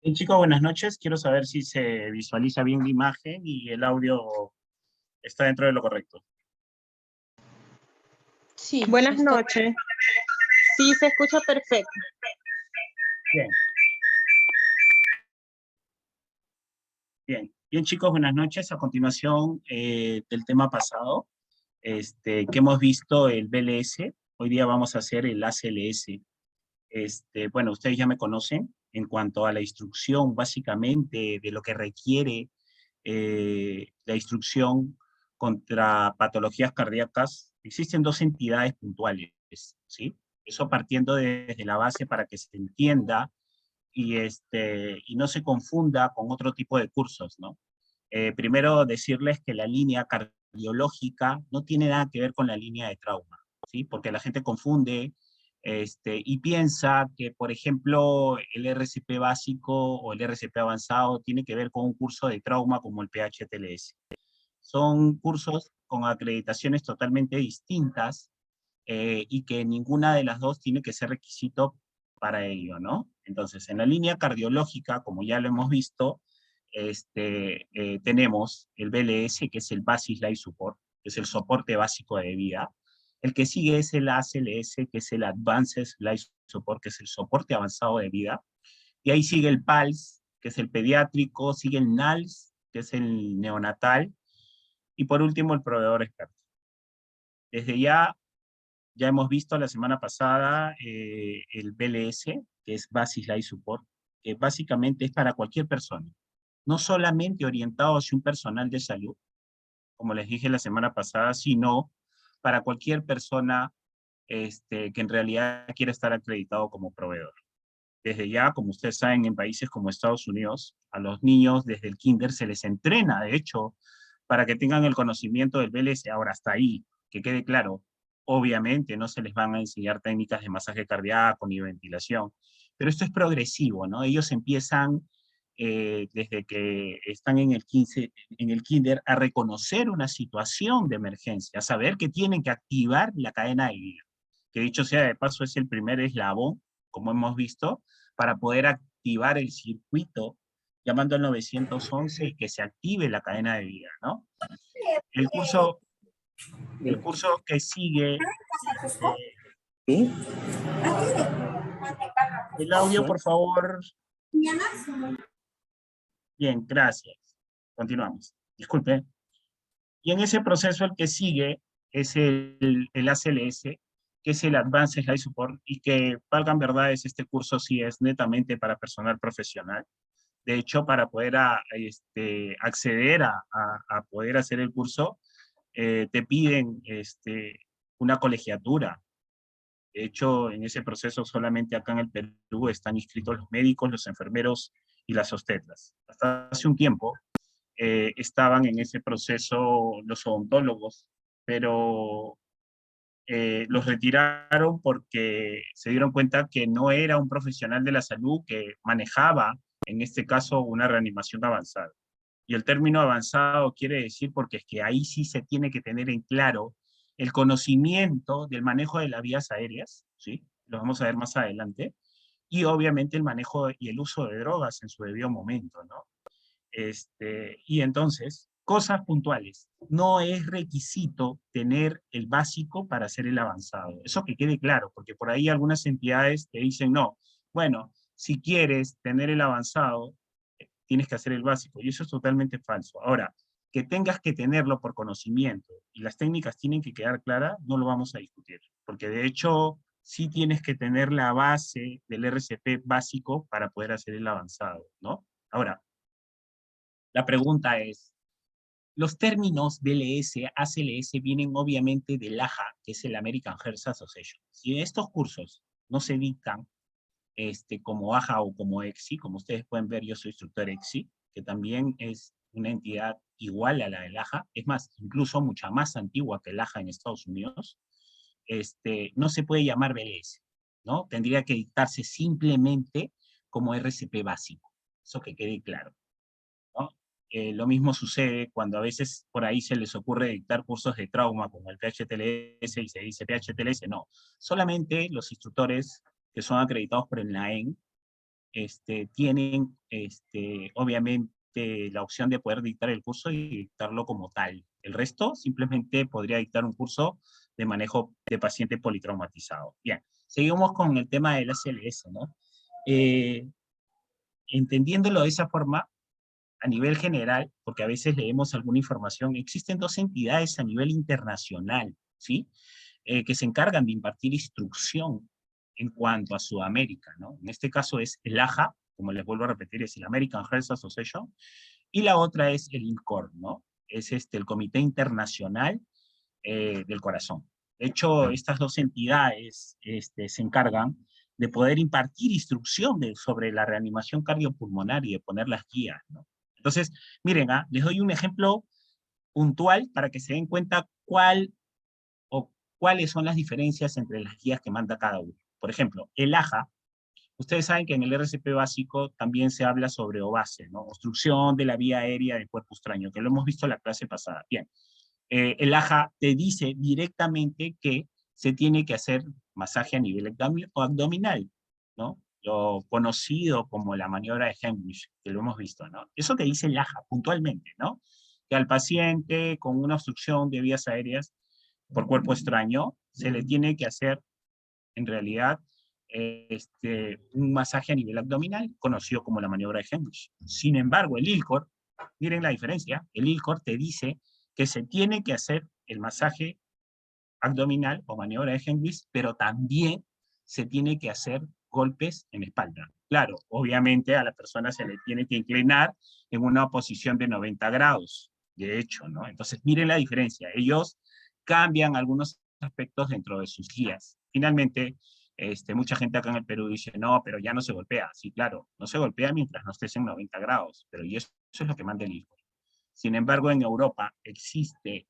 Bien, chicos, buenas noches. Quiero saber si se visualiza bien la imagen y el audio está dentro de lo correcto. Sí, Buenas noches. Sí, se escucha perfecto. Bien, bien. Bien, chicos, buenas noches. A continuación del tema pasado, que hemos visto el BLS, hoy día vamos a hacer el ACLS. Bueno, ustedes ya me conocen en cuanto a la instrucción, básicamente, de lo que requiere la instrucción contra patologías cardíacas. Existen dos entidades puntuales, ¿sí? Eso partiendo desde la base para que se entienda y no se confunda con otro tipo de cursos, ¿no? Primero decirles que la línea cardiológica no tiene nada que ver con la línea de trauma, ¿sí? Porque la gente confunde y piensa que, por ejemplo, el RCP básico o el RCP avanzado tiene que ver con un curso de trauma como el PHTLS. Son cursos con acreditaciones totalmente distintas y que ninguna de las dos tiene que ser requisito para ello, ¿no? Entonces, en la línea cardiológica, como ya lo hemos visto, tenemos el BLS, que es el Basic Life Support, que es el soporte básico de vida. El que sigue es el ACLS, que es el Advanced Life Support, que es el soporte avanzado de vida. Y ahí sigue el PALS, que es el pediátrico, sigue el NALS, que es el neonatal, y por último el proveedor experto. Desde ya hemos visto la semana pasada el BLS, que es Basic Life Support, que básicamente es para cualquier persona, no solamente orientado hacia un personal de salud, como les dije la semana pasada, sino para cualquier persona que en realidad quiera estar acreditado como proveedor. Desde ya, como ustedes saben, en países como Estados Unidos, a los niños desde el kinder se les entrena, de hecho, para que tengan el conocimiento del BLS. Ahora, hasta ahí, que quede claro, obviamente no se les van a enseñar técnicas de masaje cardíaco ni ventilación, pero esto es progresivo, ¿no? Ellos empiezan desde que están en el kinder a reconocer una situación de emergencia, a saber que tienen que activar la cadena de vida, que dicho sea de paso es el primer eslabón, como hemos visto, para poder activar el circuito llamando al 911 y que se active la cadena de vida, ¿no? El curso, el curso que sigue, ¿Sí? el audio, por favor. Bien, gracias. Continuamos. Disculpe. Y en ese proceso el que sigue es el ACLS, que es el Advanced Life Support, y que, valgan verdades, este curso sí es netamente para personal profesional. De hecho, para poder acceder a poder hacer el curso, te piden una colegiatura. De hecho, en ese proceso solamente acá en el Perú están inscritos los médicos, los enfermeros y las obstetras. Hasta hace un tiempo estaban en ese proceso los odontólogos, pero los retiraron porque se dieron cuenta que no era un profesional de la salud que manejaba, en este caso, una reanimación avanzada. Y el término avanzado quiere decir porque es que ahí sí se tiene que tener en claro el conocimiento del manejo de las vías aéreas, ¿sí? Lo vamos a ver más adelante, y obviamente el manejo y el uso de drogas en su debido momento, ¿no? Y entonces, cosas puntuales. No es requisito tener el básico para hacer el avanzado. Eso que quede claro, porque por ahí algunas entidades te dicen, no, bueno, si quieres tener el avanzado, tienes que hacer el básico. Y eso es totalmente falso. Ahora, que tengas que tenerlo por conocimiento y las técnicas tienen que quedar claras, no lo vamos a discutir. Porque de hecho, sí tienes que tener la base del RCP básico para poder hacer el avanzado, ¿no? Ahora, la pregunta es, los términos BLS, ACLS vienen obviamente del AHA, que es el American Heart Association. Si estos cursos no se dictan como AHA o como EXI, como ustedes pueden ver, yo soy instructor EXI, que también es una entidad igual a la del AHA, es más, incluso mucha más antigua que el AHA en Estados Unidos, no se puede llamar BLS, ¿no? Tendría que dictarse simplemente como RCP básico, eso que quede claro, ¿no? Lo mismo sucede cuando a veces por ahí se les ocurre dictar cursos de trauma como el PHTLS y se dice PHTLS, no. Solamente los instructores que son acreditados por el NAEN tienen obviamente la opción de poder dictar el curso y dictarlo como tal. El resto simplemente podría dictar un curso de manejo de paciente politraumatizado. Bien, seguimos con el tema del ACLS, ¿no? Entendiéndolo de esa forma, a nivel general, porque a veces leemos alguna información, existen dos entidades a nivel internacional, ¿sí? Que se encargan de impartir instrucción en cuanto a Sudamérica, ¿no? En este caso es el AJA, como les vuelvo a repetir, es el American Heart Association, y la otra es el INCOR, ¿no? Es el Comité Internacional del Corazón. De hecho, estas dos entidades se encargan de poder impartir instrucción sobre la reanimación cardiopulmonar y de poner las guías, ¿no? Entonces, miren, les doy un ejemplo puntual para que se den cuenta cuáles son las diferencias entre las guías que manda cada uno. Por ejemplo, el AJA, ustedes saben que en el RCP básico también se habla sobre OVACE, ¿no? Obstrucción de la vía aérea del cuerpo extraño, que lo hemos visto en la clase pasada. Bien, el AJA te dice directamente que se tiene que hacer masaje a nivel abdominal, ¿no? Lo conocido como la maniobra de Heimlich, que lo hemos visto, ¿no? Eso te dice el AJA puntualmente, ¿no? Que al paciente con una obstrucción de vías aéreas por cuerpo extraño se le tiene que hacer, en realidad, un masaje a nivel abdominal, conocido como la maniobra de Heimlich. Sin embargo, el ILCOR, miren la diferencia, el ILCOR te dice que se tiene que hacer el masaje abdominal o maniobra de Heimlich, pero también se tiene que hacer golpes en espalda. Claro, obviamente a la persona se le tiene que inclinar en una posición de 90 grados, de hecho, ¿no? Entonces, miren la diferencia. Ellos cambian algunos aspectos dentro de sus guías. Finalmente, mucha gente acá en el Perú dice, no, pero ya no se golpea. Sí, claro, no se golpea mientras no estés en 90 grados, pero eso es lo que manda el ILCOR. Sin embargo, en Europa existe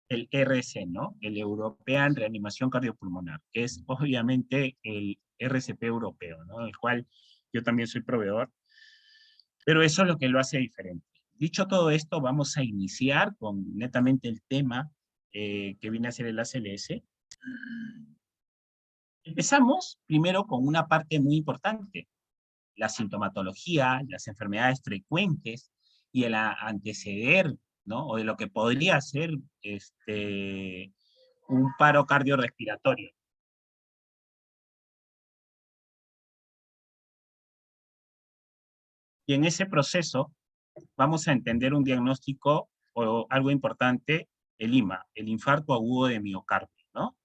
el RC, ¿no? El European Reanimación Cardiopulmonar, que es obviamente el RCP europeo, ¿no? Del cual yo también soy proveedor, pero eso es lo que lo hace diferente. Dicho todo esto, vamos a iniciar con netamente el tema que viene a ser el ACLS. Empezamos primero con una parte muy importante, la sintomatología, las enfermedades frecuentes y el anteceder, ¿no? O de lo que podría ser un paro cardiorrespiratorio. Y en ese proceso vamos a entender un diagnóstico o algo importante, el IMA, el infarto agudo de miocardio, ¿no?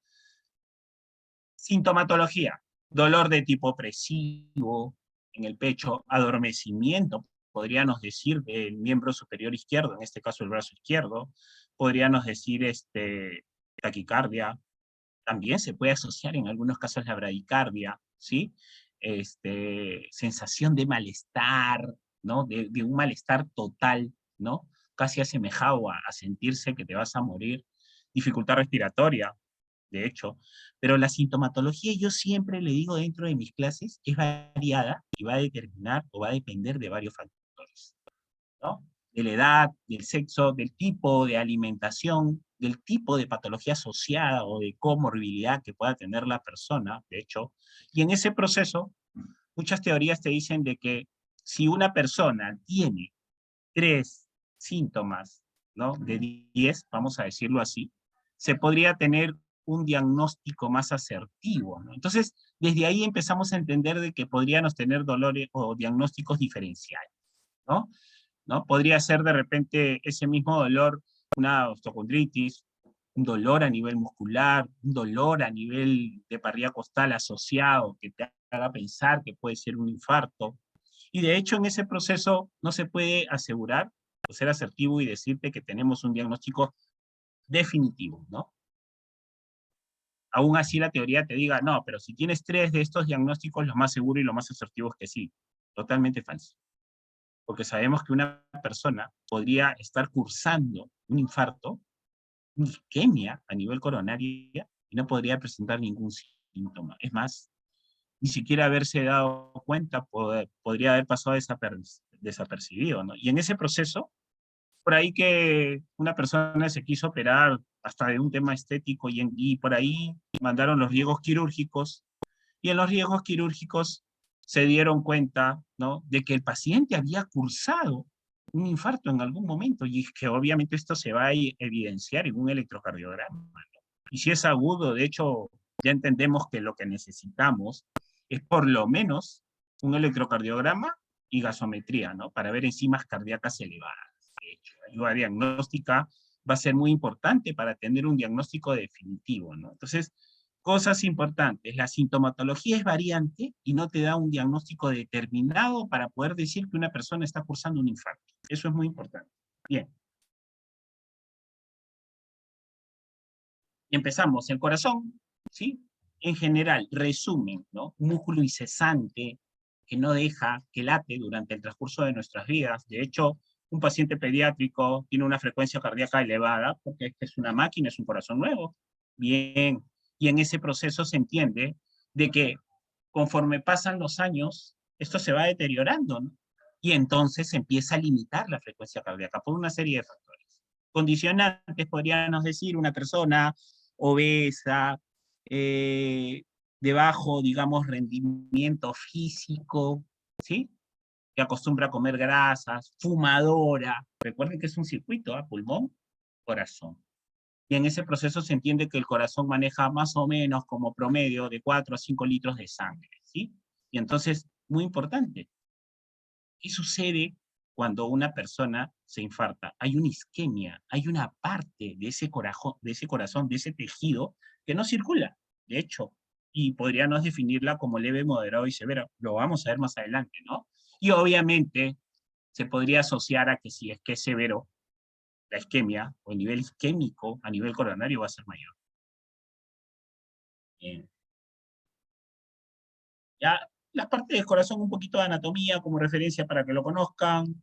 Sintomatología, dolor de tipo opresivo en el pecho, adormecimiento, podríamos decir, del miembro superior izquierdo, en este caso el brazo izquierdo, podríamos decir taquicardia, también se puede asociar en algunos casos la bradicardia, ¿sí? Sensación de malestar, ¿no? De un malestar total, ¿no? Casi asemejado a sentirse que te vas a morir, dificultad respiratoria, de hecho, pero la sintomatología yo siempre le digo dentro de mis clases es variada y va a determinar o va a depender de varios factores, ¿no? De la edad, del sexo, del tipo de alimentación, del tipo de patología asociada o de comorbilidad que pueda tener la persona, de hecho, y en ese proceso, muchas teorías te dicen de que si una persona tiene 3 síntomas, ¿no? De 10, vamos a decirlo así, se podría tener un diagnóstico más asertivo, ¿no? Entonces, desde ahí empezamos a entender de que podríamos tener dolores o diagnósticos diferenciales, ¿no? ¿No? Podría ser de repente ese mismo dolor, una osteocondritis, un dolor a nivel muscular, un dolor a nivel de parrilla costal asociado que te haga pensar que puede ser un infarto. Y de hecho en ese proceso no se puede asegurar o ser asertivo y decirte que tenemos un diagnóstico definitivo, ¿no? Aún así la teoría te diga, no, pero si tienes 3 de estos diagnósticos, lo más seguro y lo más asertivo es que sí. Totalmente falso. Porque sabemos que una persona podría estar cursando un infarto, una isquemia a nivel coronaria, y no podría presentar ningún síntoma. Es más, ni siquiera haberse dado cuenta, podría haber pasado desapercibido, ¿no? Y en ese proceso, por ahí que una persona se quiso operar hasta de un tema estético y por ahí mandaron los riesgos quirúrgicos, y en los riesgos quirúrgicos se dieron cuenta, ¿no?, de que el paciente había cursado un infarto en algún momento, y que obviamente esto se va a evidenciar en un electrocardiograma, ¿no? Y si es agudo, de hecho, ya entendemos que lo que necesitamos es por lo menos un electrocardiograma y gasometría, ¿no?, para ver enzimas cardíacas elevadas. De hecho, la ayuda diagnóstica va a ser muy importante para tener un diagnóstico definitivo, ¿no? Entonces, cosas importantes, la sintomatología es variante y no te da un diagnóstico determinado para poder decir que una persona está cursando un infarto. Eso es muy importante. Bien. Y empezamos. El corazón, ¿sí? En general, resumen, ¿no? Un músculo incesante que no deja que late durante el transcurso de nuestras vidas. De hecho, un paciente pediátrico tiene una frecuencia cardíaca elevada porque es una máquina, es un corazón nuevo. Bien. Y en ese proceso se entiende de que conforme pasan los años, esto se va deteriorando, ¿no? Y entonces se empieza a limitar la frecuencia cardíaca por una serie de factores. Condicionantes, podríamos decir, una persona obesa, de bajo, digamos, rendimiento físico, ¿sí? Que acostumbra a comer grasas, fumadora. Recuerden que es un circuito, ¿eh? Pulmón, corazón. Y en ese proceso se entiende que el corazón maneja más o menos como promedio de 4 a 5 litros de sangre, ¿sí? Y entonces, muy importante, ¿qué sucede cuando una persona se infarta? Hay una isquemia, hay una parte de ese corazón, de ese tejido, que no circula, de hecho, y podríamos definirla como leve, moderado y severo. Lo vamos a ver más adelante, ¿no? Y obviamente se podría asociar a que si es que es severo, la isquemia o el nivel isquémico a nivel coronario va a ser mayor. Bien. Ya las partes del corazón, un poquito de anatomía como referencia para que lo conozcan.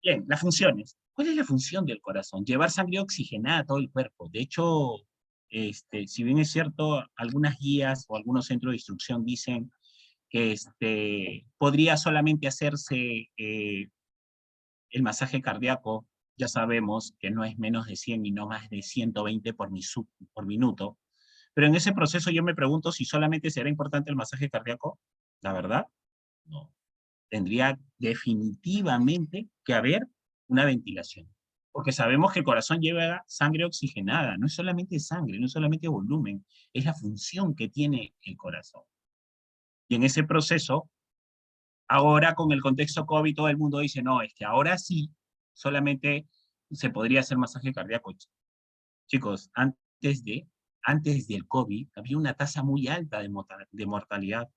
Bien, las funciones. ¿Cuál es la función del corazón? Llevar sangre oxigenada a todo el cuerpo. De hecho, si bien es cierto, algunas guías o algunos centros de instrucción dicen que podría solamente hacerse el masaje cardíaco, ya sabemos que no es menos de 100 y no más de 120 por minuto. Pero en ese proceso yo me pregunto si solamente será importante el masaje cardíaco. La verdad, no. Tendría definitivamente que haber una ventilación. Porque sabemos que el corazón lleva sangre oxigenada, no es solamente sangre, no es solamente volumen, es la función que tiene el corazón. Y en ese proceso, ahora con el contexto COVID, todo el mundo dice, no, es que ahora sí, solamente se podría hacer masaje cardíaco. Chicos, antes del COVID, había una tasa muy alta de mortalidad.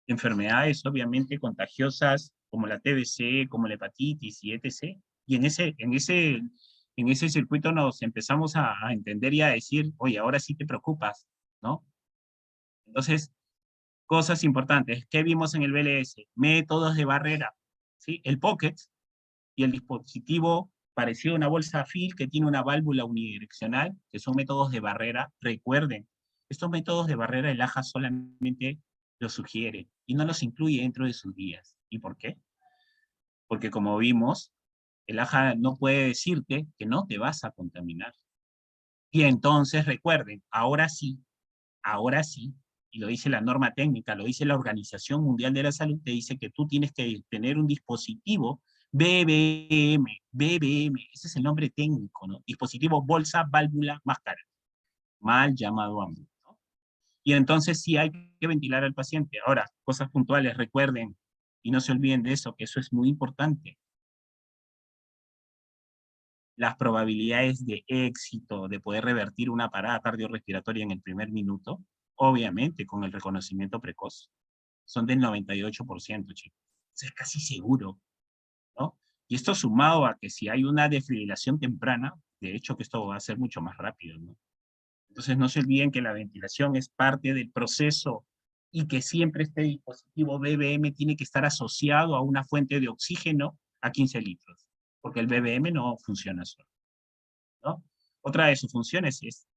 Enfermedades obviamente contagiosas como la TBC, como la hepatitis y etc. Y en ese circuito nos empezamos a entender y a decir, oye, ahora sí te preocupas, ¿no? Entonces, cosas importantes. ¿Qué vimos en el BLS? Métodos de barrera, ¿sí? El pocket y el dispositivo parecido a una bolsa FIL que tiene una válvula unidireccional, que son métodos de barrera. Recuerden, estos métodos de barrera el AJA solamente los sugiere y no los incluye dentro de sus guías. ¿Y por qué? Porque como vimos, el AJA no puede decirte que no te vas a contaminar. Y entonces recuerden, ahora sí, y lo dice la norma técnica, lo dice la Organización Mundial de la Salud, te dice que tú tienes que tener un dispositivo BBM, ese es el nombre técnico, ¿no? Dispositivo bolsa, válvula, máscara, mal llamado AMBU, ¿no? Y entonces sí hay que ventilar al paciente. Ahora, cosas puntuales, recuerden, y no se olviden de eso, que eso es muy importante. Las probabilidades de éxito de poder revertir una parada cardiorrespiratoria en el primer minuto, obviamente con el reconocimiento precoz, son del 98%, chicos. Eso es casi seguro, ¿no? Y esto sumado a que si hay una desfibrilación temprana, de hecho que esto va a ser mucho más rápido, ¿no? Entonces no se olviden que la ventilación es parte del proceso y que siempre este dispositivo BBM tiene que estar asociado a una fuente de oxígeno a 15 litros, porque el BBM no funciona solo, ¿no? Otra de sus funciones es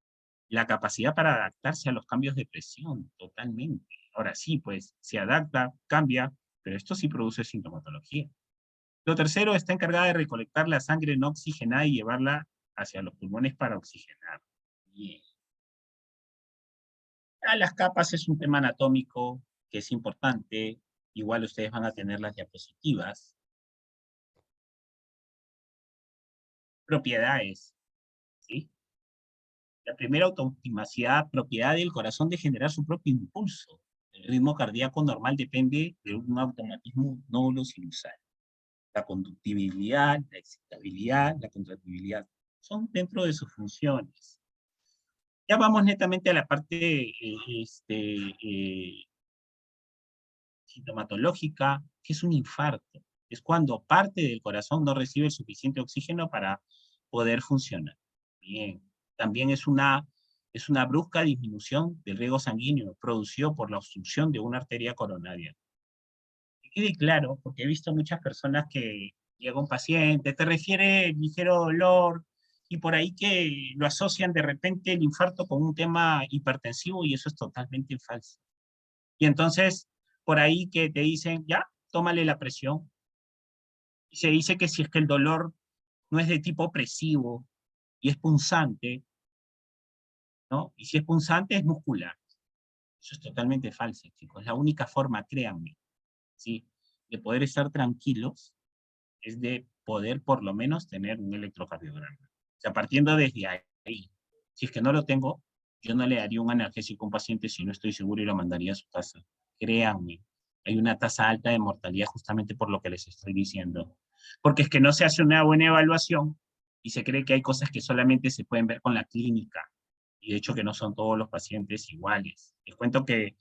la capacidad para adaptarse a los cambios de presión, totalmente. Ahora sí, pues se adapta, cambia, pero esto sí produce sintomatología. Lo tercero, está encargada de recolectar la sangre no oxigenada y llevarla hacia los pulmones para oxigenar. Bien. Las capas es un tema anatómico que es importante, igual ustedes van a tener las diapositivas. Propiedades, ¿sí? La primera, automaxicidad, propiedad del corazón de generar su propio impulso. El ritmo cardíaco normal depende de un automatismo nódulo sinusal. La conductibilidad, la excitabilidad, la contractibilidad, son dentro de sus funciones. Ya vamos netamente a la parte sintomatológica, que es un infarto. Es cuando parte del corazón no recibe el suficiente oxígeno para poder funcionar. Bien, también es una brusca disminución del riego sanguíneo producido por la obstrucción de una arteria coronaria. Que quede claro, porque he visto muchas personas que llega un paciente, te refiere ligero dolor, y por ahí que lo asocian de repente el infarto con un tema hipertensivo, y eso es totalmente falso. Y entonces, por ahí que te dicen, ya, tómale la presión. Y se dice que si es que el dolor no es de tipo opresivo y es punzante, ¿no? Y si es punzante, es muscular. Eso es totalmente falso, chicos. La única forma, créanme, ¿sí?, de poder estar tranquilos es de poder por lo menos tener un electrocardiograma. O sea, partiendo desde ahí, si es que no lo tengo, yo no le daría un analgésico a un paciente si no estoy seguro y lo mandaría a su casa. Créanme, hay una tasa alta de mortalidad justamente por lo que les estoy diciendo. Porque es que no se hace una buena evaluación y se cree que hay cosas que solamente se pueden ver con la clínica. Y de hecho que no son todos los pacientes iguales. Les cuento que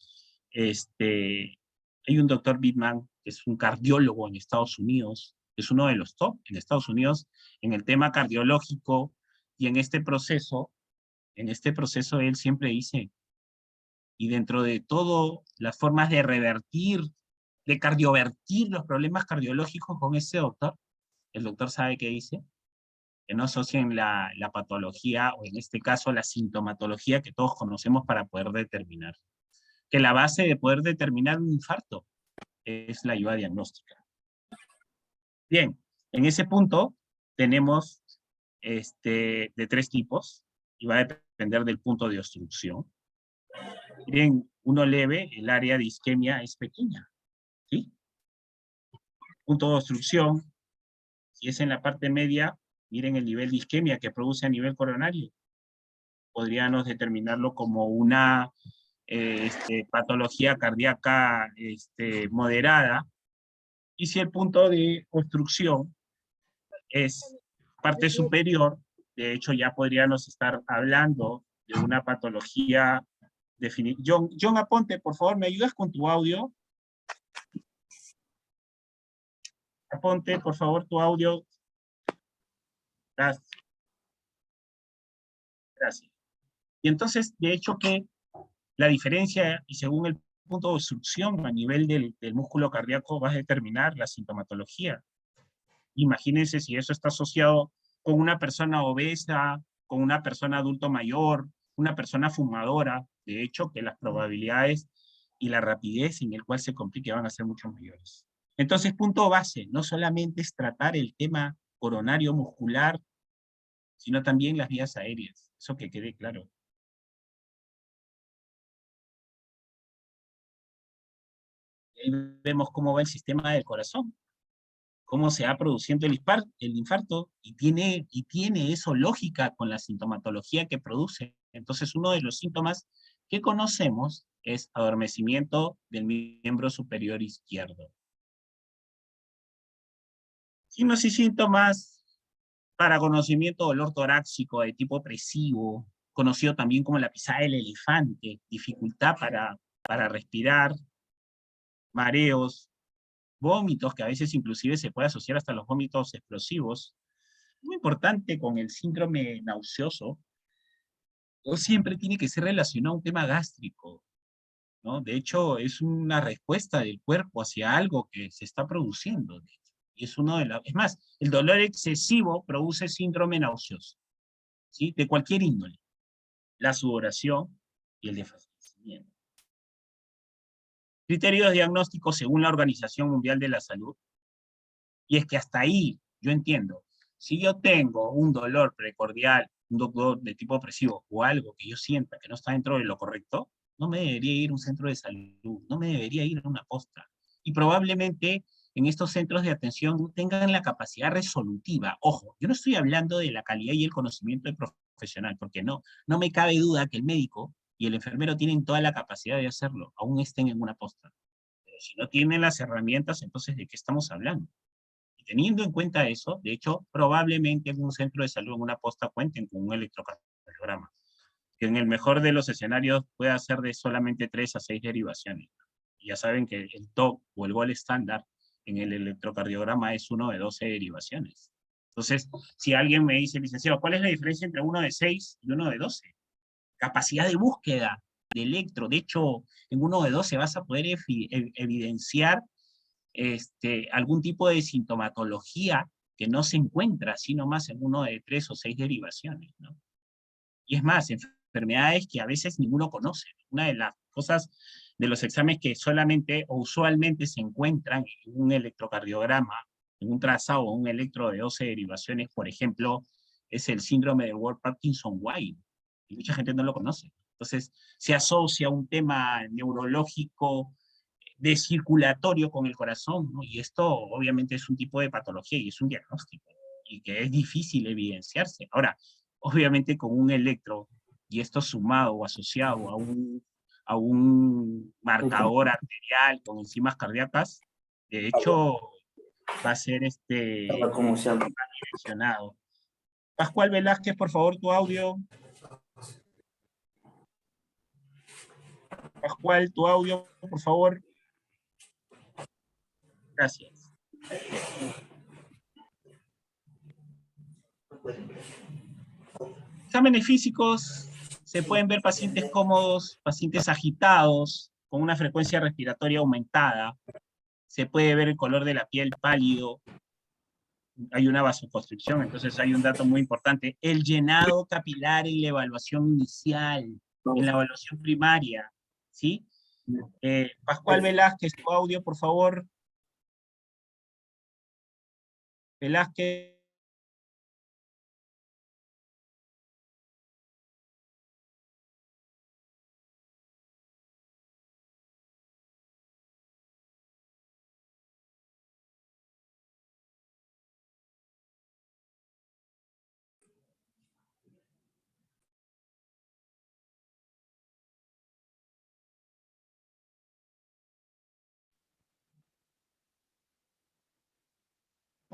hay un doctor Bittman, que es un cardiólogo en Estados Unidos, es uno de los top en Estados Unidos en el tema cardiológico, y en este proceso él siempre dice, y dentro de todo las formas de revertir, de cardiovertir los problemas cardiológicos con ese doctor, el doctor sabe qué dice, que no asocien la patología, o en este caso la sintomatología que todos conocemos para poder determinar. Que la base de poder determinar un infarto es la ayuda diagnóstica. Bien, en ese punto tenemos de tres tipos, y va a depender del punto de obstrucción. Miren, uno leve, el área de isquemia es pequeña, ¿sí? Punto de obstrucción, si es en la parte media, miren el nivel de isquemia que produce a nivel coronario. Podríamos determinarlo como una patología cardíaca moderada. Y si el punto de obstrucción es parte superior, de hecho ya podríamos estar hablando de una patología definida. John Aponte, por favor, ¿me ayudas con tu audio? Aponte, por favor, tu audio. Gracias. Gracias. Y entonces, de hecho que la diferencia, y según el punto de obstrucción a nivel del músculo cardíaco, va a determinar la sintomatología. Imagínense si eso está asociado con una persona obesa, con una persona adulto mayor, una persona fumadora, de hecho que las probabilidades y la rapidez en el cual se complique van a ser mucho mayores. Entonces, punto base, no solamente es tratar el tema coronario muscular, sino también las vías aéreas, eso que quede claro. Ahí vemos cómo va el sistema del corazón, cómo se va produciendo el infarto, y tiene eso lógica con la sintomatología que produce. Entonces, uno de los síntomas que conocemos es adormecimiento del miembro superior izquierdo. Signos y síntomas para conocimiento: dolor torácico de tipo opresivo, conocido también como la pisada del elefante, dificultad para respirar, mareos, vómitos, que a veces inclusive se puede asociar hasta los vómitos explosivos. Muy importante con el síndrome nauseoso, no siempre tiene que ser relacionado a un tema gástrico, ¿no? De hecho, es una respuesta del cuerpo hacia algo que se está produciendo. Y es uno de los... Es más, el dolor excesivo produce síndrome nauseoso, ¿sí? De cualquier índole. La sudoración y el desfallecimiento. Criterios diagnósticos según la Organización Mundial de la Salud. Y es que hasta ahí yo entiendo. Si yo tengo un dolor precordial, un dolor de tipo opresivo, o algo que yo sienta que no está dentro de lo correcto, no me debería ir a un centro de salud, no me debería ir a una posta. Y probablemente en estos centros de atención no tengan la capacidad resolutiva. Ojo, yo no estoy hablando de la calidad y el conocimiento del profesional, porque no me cabe duda que el médico y el enfermero tienen toda la capacidad de hacerlo, aún estén en una posta. Pero si no tienen las herramientas, entonces ¿de qué estamos hablando? Y teniendo en cuenta eso, de hecho, probablemente en un centro de salud, en una posta, cuenten con un electrocardiograma, que en el mejor de los escenarios pueda ser de solamente 3 a 6 derivaciones. Y ya saben que el top o el gold estándar en el electrocardiograma es uno de 12 derivaciones. Entonces, si alguien me dice, licenciado, ¿cuál es la diferencia entre uno de 6 y uno de 12? Capacidad de búsqueda de electro. De hecho, en uno de 12 vas a poder evidenciar algún tipo de sintomatología que no se encuentra, sino más en uno de 3 o 6 derivaciones, ¿no? Y es más, enfermedades que a veces ninguno conoce. Una de las cosas de los exámenes que solamente o usualmente se encuentran en un electrocardiograma, en un trazado o un electro de 12 derivaciones, por ejemplo, es el síndrome de Ward-Parkinson-White. Y mucha gente no lo conoce. Entonces, se asocia un tema neurológico de circulatorio con el corazón, ¿no? Y esto obviamente es un tipo de patología y es un diagnóstico, y que es difícil evidenciarse. Ahora, obviamente con un electro, y esto sumado o asociado a un marcador arterial con enzimas cardíacas, de hecho va a ser direccionado. Pascual Velázquez, por favor, tu audio. Pascual, tu audio, por favor. Gracias. Exámenes físicos, se pueden ver pacientes cómodos, pacientes agitados, con una frecuencia respiratoria aumentada, se puede ver el color de la piel pálido, hay una vasoconstricción, entonces hay un dato muy importante, el llenado capilar en la evaluación inicial, en la evaluación primaria, ¿sí? Pascual Velázquez, tu audio, por favor. Velázquez.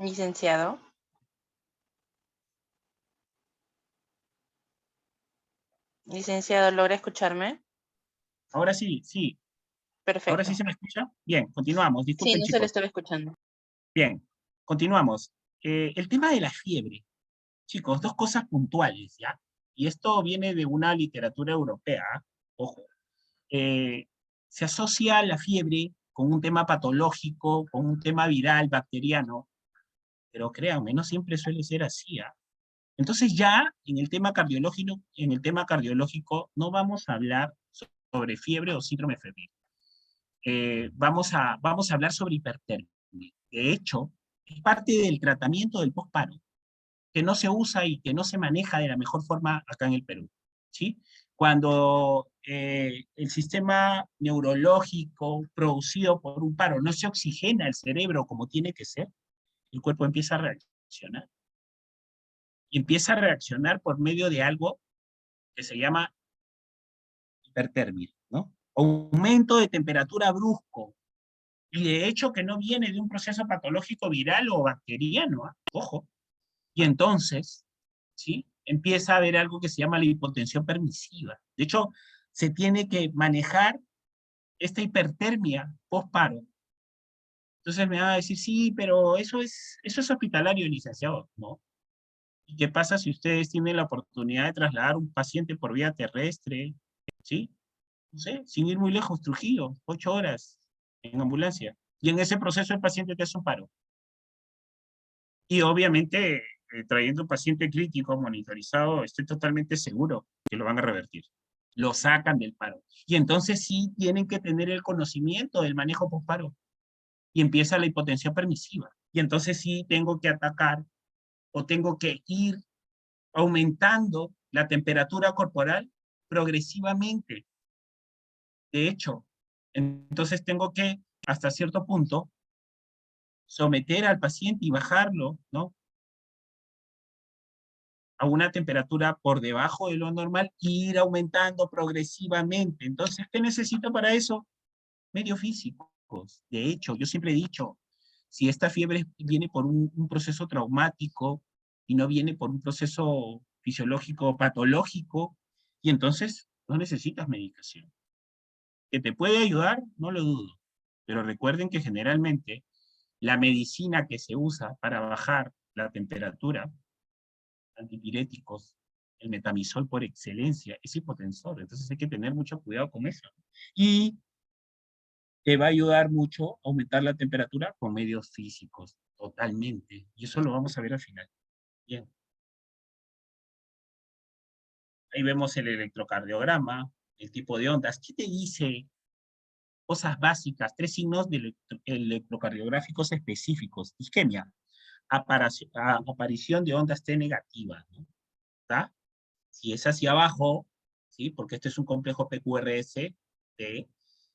Licenciado. Licenciado, ¿logra escucharme? Ahora sí, sí. Ahora sí Perfecto. se me escucha. Bien, continuamos. Sí, Disculpen, no se le chicos. estaba escuchando. Bien, continuamos. El tema de la fiebre. Chicos, dos cosas puntuales, ¿ya? Y esto viene de una literatura europea, ¿ah? Ojo. Eh, Se asocia la fiebre con un tema patológico, con un tema viral, bacteriano, pero créanme, no siempre suele ser así, ¿ah? Entonces ya en el tema cardiológico no vamos a hablar sobre fiebre o síndrome febril. Vamos a hablar sobre hipertermia. De hecho, es parte del tratamiento del postparo, que no se usa y que no se maneja de la mejor forma acá en el Perú, ¿sí? Cuando el sistema neurológico producido por un paro no se oxigena el cerebro como tiene que ser, el cuerpo empieza a reaccionar. Y empieza a reaccionar por medio de algo que se llama hipertermia, ¿no? Aumento de temperatura brusco, y de hecho que no viene de un proceso patológico viral o bacteriano, ¿eh? Ojo. Y entonces, ¿sí? Empieza a haber algo que se llama la hipotensión permisiva. De hecho, se tiene que manejar esta hipertermia post-paro. Entonces me van a decir, sí, pero eso es hospitalario, licenciado, ¿no? ¿Y qué pasa si ustedes tienen la oportunidad de trasladar un paciente por vía terrestre, ¿sí? No sé, sin ir muy lejos, Trujillo, 8 horas en ambulancia. Y en ese proceso el paciente te hace un paro. Y obviamente, trayendo un paciente crítico monitorizado, estoy totalmente seguro que lo van a revertir. Lo sacan del paro. Y entonces sí tienen que tener el conocimiento del manejo post-paro. Y empieza la hipotensión permisiva. Y entonces sí tengo que atacar o tengo que ir aumentando la temperatura corporal progresivamente. De hecho, entonces tengo que, hasta cierto punto, someter al paciente y bajarlo, ¿no? A una temperatura por debajo de lo normal y ir aumentando progresivamente. Entonces, ¿qué necesito para eso? Medios físicos. De hecho, yo siempre he dicho, si esta fiebre viene por un proceso traumático y no viene por un proceso fisiológico patológico, y entonces no necesitas medicación. ¿Que te puede ayudar? No lo dudo. Pero recuerden que generalmente la medicina que se usa para bajar la temperatura, antipiréticos, el metamizol por excelencia, es hipotensor. Entonces hay que tener mucho cuidado con eso. Y te va a ayudar mucho a aumentar la temperatura con medios físicos, totalmente. Y eso lo vamos a ver al final. Bien. Ahí vemos el electrocardiograma, el tipo de ondas. ¿Qué te dice? Cosas básicas, tres signos de electrocardiográficos específicos. Isquemia, aparición de ondas T negativas, ¿no? ¿Está? Si es hacia abajo, ¿sí? Porque este es un complejo PQRS, T.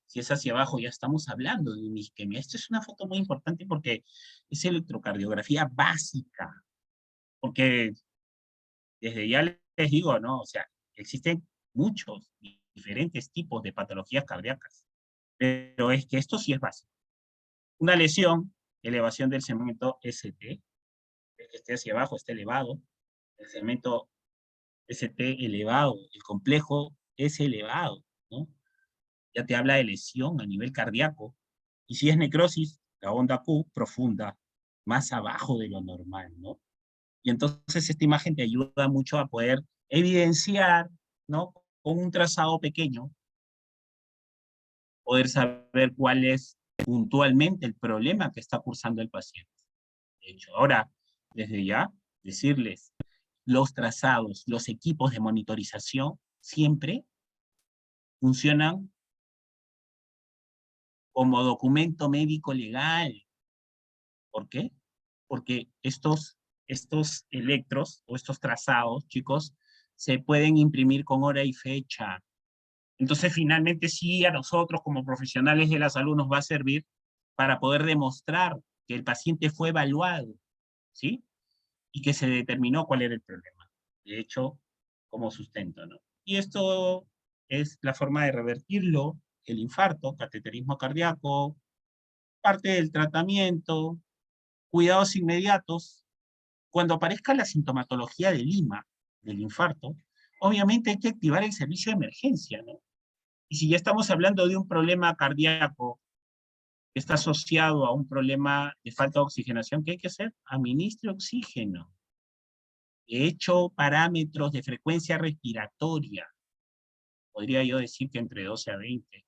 Si es hacia abajo, ya estamos hablando de una isquemia. Esta es una foto muy importante porque es electrocardiografía básica. Porque desde ya les digo, ¿no? O sea, existen muchos diferentes tipos de patologías cardíacas. Pero es que esto sí es básico. Una lesión, elevación del segmento ST, que esté hacia abajo, esté elevado, el segmento ST elevado, el complejo es elevado, ¿no? Ya te habla de lesión a nivel cardíaco. Y si es necrosis, la onda Q profunda, más abajo de lo normal, ¿no? Y entonces esta imagen te ayuda mucho a poder evidenciar, ¿no? Con un trazado pequeño, poder saber cuál es puntualmente el problema que está cursando el paciente. De hecho, ahora, desde ya, decirles, los trazados, los equipos de monitorización siempre funcionan como documento médico legal. ¿Por qué? Porque estos electros o estos trazados, chicos, se pueden imprimir con hora y fecha. Entonces, finalmente, sí, a nosotros como profesionales de la salud nos va a servir para poder demostrar que el paciente fue evaluado, ¿sí? Y que se determinó cuál era el problema. De hecho, como sustento, ¿no? Y esto es la forma de revertirlo, el infarto, cateterismo cardíaco, parte del tratamiento, cuidados inmediatos. Cuando aparezca la sintomatología de Lima, del infarto, obviamente hay que activar el servicio de emergencia, ¿no? Y si ya estamos hablando de un problema cardíaco que está asociado a un problema de falta de oxigenación, ¿qué hay que hacer? Administre oxígeno. De hecho, parámetros de frecuencia respiratoria, podría yo decir que entre 12 a 20.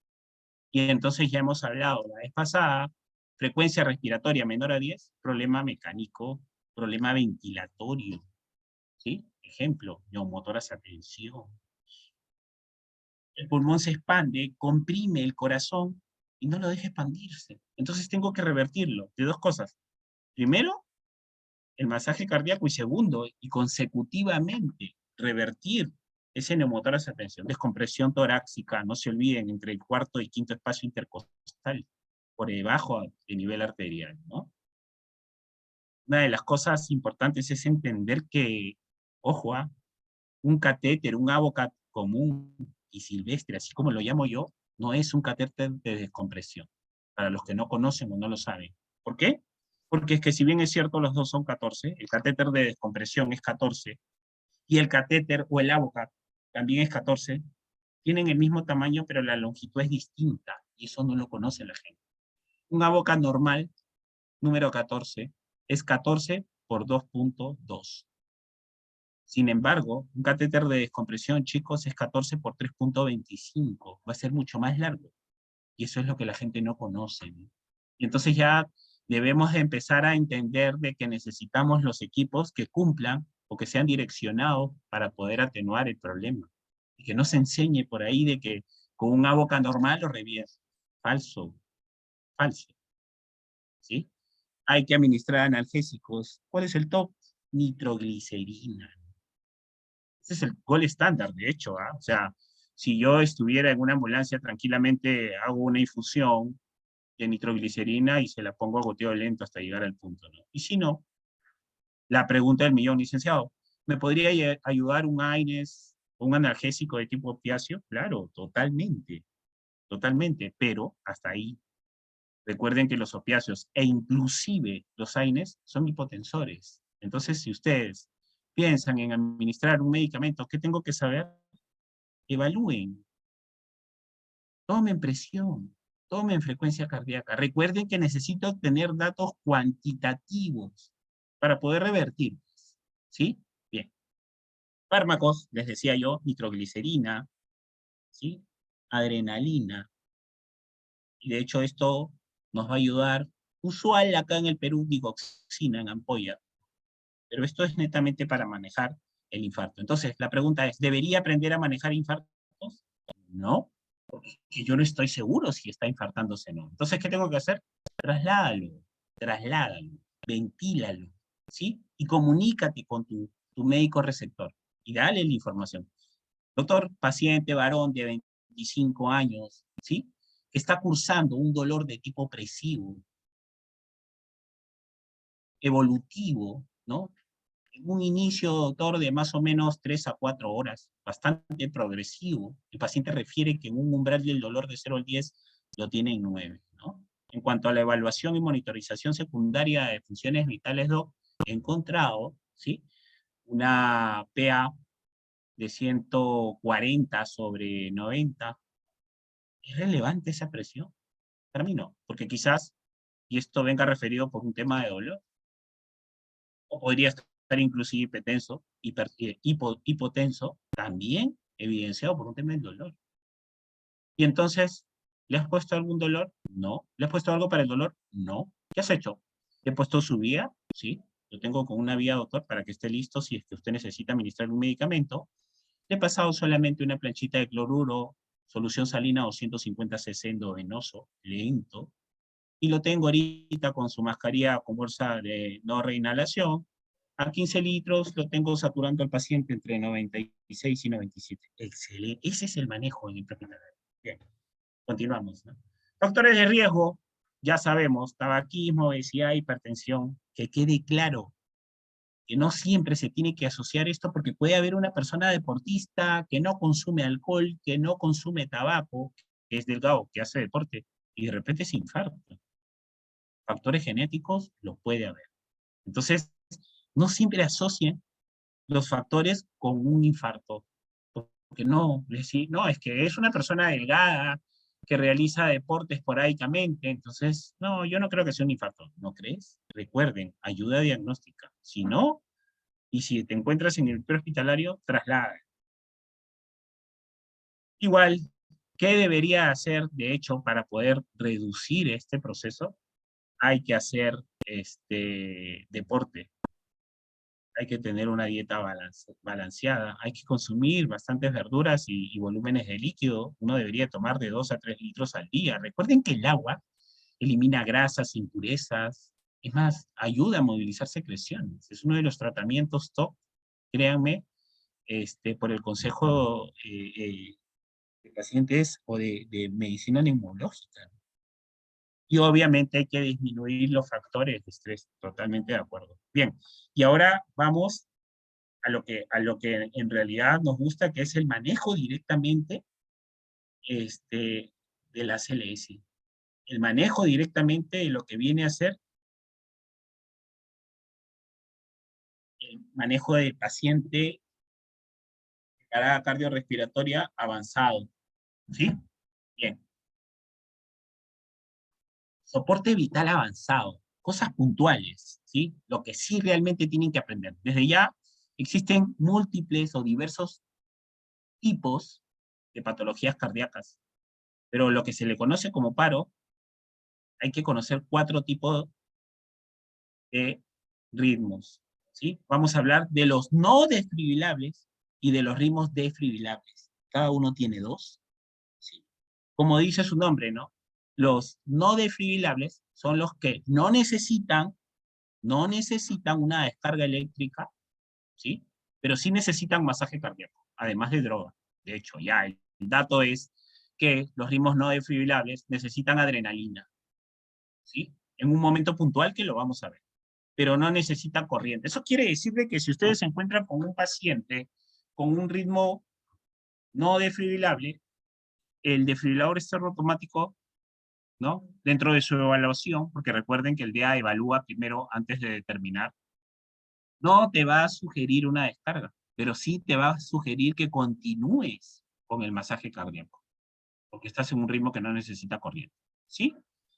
Y entonces ya hemos hablado la vez pasada, frecuencia respiratoria menor a 10, problema mecánico, problema ventilatorio, ¿sí? Ejemplo, neumotoras a tensión. El pulmón se expande, comprime el corazón y no lo deja expandirse. Entonces tengo que revertirlo de dos cosas. Primero, el masaje cardíaco y segundo, y consecutivamente, revertir ese neumotórax a tensión, descompresión torácica, no se olviden, entre el cuarto y quinto espacio intercostal, por debajo del nivel arterial, ¿no? Una de las cosas importantes es entender que, ojo, un catéter, un avocat común y silvestre, así como lo llamo yo, no es un catéter de descompresión, para los que no conocen o no lo saben. ¿Por qué? Porque es que si bien es cierto los dos son 14, el catéter de descompresión es 14, y el catéter o el avocat también es 14, tienen el mismo tamaño, pero la longitud es distinta, y eso no lo conoce la gente. Un avocat normal, número 14, es 14 por 2.2. Sin embargo, un catéter de descompresión, chicos, es 14 por 3.25. Va a ser mucho más largo. Y eso es lo que la gente no conoce, ¿no? Y entonces ya debemos de empezar a entender de que necesitamos los equipos que cumplan o que sean direccionados para poder atenuar el problema. Y que no se enseñe por ahí de que con una boca normal lo revierte. Falso, falso. ¿Sí? Hay que administrar analgésicos. ¿Cuál es el top? Nitroglicerina. Ese es el gol estándar, de hecho, ¿ah? O sea, Si yo estuviera en una ambulancia, tranquilamente hago una infusión de nitroglicerina y se la pongo a goteo lento hasta llegar al punto, ¿no? Y si no, la pregunta del millón, licenciado, ¿me podría ayudar un AINES, un analgésico de tipo opiáceo? Claro, totalmente, totalmente, pero hasta ahí. Recuerden que los opiáceos e inclusive los AINES son hipotensores. Entonces, si ustedes piensan en administrar un medicamento, ¿qué tengo que saber? Evalúen, tomen presión, tomen frecuencia cardíaca. Recuerden que necesito obtener datos cuantitativos para poder revertir. ¿Sí? Bien. Fármacos, les decía yo, nitroglicerina, ¿sí? Adrenalina. Y de hecho esto nos va a ayudar. Usual acá en el Perú, digoxina en ampolla. Pero esto es netamente para manejar el infarto. Entonces, la pregunta es, ¿debería aprender a manejar infartos? No, que yo no estoy seguro si está infartándose o no. Entonces, ¿qué tengo que hacer? Trasládalo, ventílalo, ¿sí? Y comunícate con tu médico receptor y dale la información. Doctor, paciente varón de 25 años, ¿sí? Que está cursando un dolor de tipo opresivo, evolutivo, ¿no? Un inicio, doctor, de más o menos 3 a 4 horas, bastante progresivo. El paciente refiere que en un umbral del dolor de 0 al 10 lo tiene en 9, ¿no? En cuanto a la evaluación y monitorización secundaria de funciones vitales, doc, he encontrado, ¿sí? Una PA de 140 sobre 90. ¿Es relevante esa presión? Para mí no, porque quizás, y esto venga referido por un tema de dolor, o podría estar inclusive hipertenso, hipotenso, también evidenciado por un tema del dolor. Y entonces, ¿le has puesto algún dolor? No. ¿Le has puesto algo para el dolor? No. ¿Qué has hecho? ¿Le he puesto su vía? Sí. Lo tengo con una vía, doctor, para que esté listo si es que usted necesita administrar un medicamento. Le he pasado solamente una planchita de cloruro, solución salina 250 cc endovenoso, lento, y lo tengo ahorita con su mascarilla con bolsa de no reinhalación. A 15 litros lo tengo saturando al paciente entre 96 y 97. Excelente. Ese es el manejo en el prehospitalario. Bien, continuamos, ¿no? Factores de riesgo, ya sabemos, tabaquismo, obesidad, hipertensión. Que quede claro que no siempre se tiene que asociar esto porque puede haber una persona deportista que no consume alcohol, que no consume tabaco, que es delgado, que hace deporte, y de repente se infarta. Factores genéticos los puede haber. Entonces, no siempre asocien los factores con un infarto. Porque no, decir, no, es que es una persona delgada que realiza deporte esporádicamente, entonces, no, yo no creo que sea un infarto. ¿No crees? Recuerden, ayuda diagnóstica. Si no, y si te encuentras en el prehospitalario, traslada. Igual, ¿qué debería hacer, de hecho, para poder reducir este proceso? Hay que hacer deporte, hay que tener una dieta balanceada, hay que consumir bastantes verduras y volúmenes de líquido. Uno debería tomar de 2 a 3 litros al día. Recuerden que el agua elimina grasas, impurezas, es más, ayuda a movilizar secreciones. Es uno de los tratamientos top, créanme, por el Consejo de Pacientes o de Medicina Neumológica. Y obviamente hay que disminuir los factores de estrés, totalmente de acuerdo. Bien, y ahora vamos a lo que en realidad nos gusta, que es el manejo directamente de la CLS. El manejo directamente de lo que viene a ser el manejo del paciente de parada cardiorrespiratoria avanzado. ¿Sí? Bien. Soporte vital avanzado. Cosas puntuales, ¿sí? Lo que sí realmente tienen que aprender. Desde ya existen múltiples o diversos tipos de patologías cardíacas, pero lo que se le conoce como paro, hay que conocer 4 tipos de ritmos, ¿sí? Vamos a hablar de los no desfibrilables y de los ritmos desfibrilables. Cada uno tiene 2, ¿sí? Como dice su nombre, ¿no? Los no desfibrilables son los que no necesitan una descarga eléctrica, ¿sí? Pero sí necesitan masaje cardíaco, además de droga. De hecho, ya el dato es que los ritmos no defibrilables necesitan adrenalina, ¿sí? En un momento puntual que lo vamos a ver, pero no necesitan corriente. Eso quiere decir de que si ustedes se encuentran con un paciente con un ritmo no defibrilable, el desfibrilador externo automático, ¿no? Dentro de su evaluación, porque recuerden que el DEA evalúa primero antes de determinar, no te va a sugerir una descarga, pero sí te va a sugerir que continúes con el masaje cardíaco, porque estás en un ritmo que no necesita corriente, ¿sí?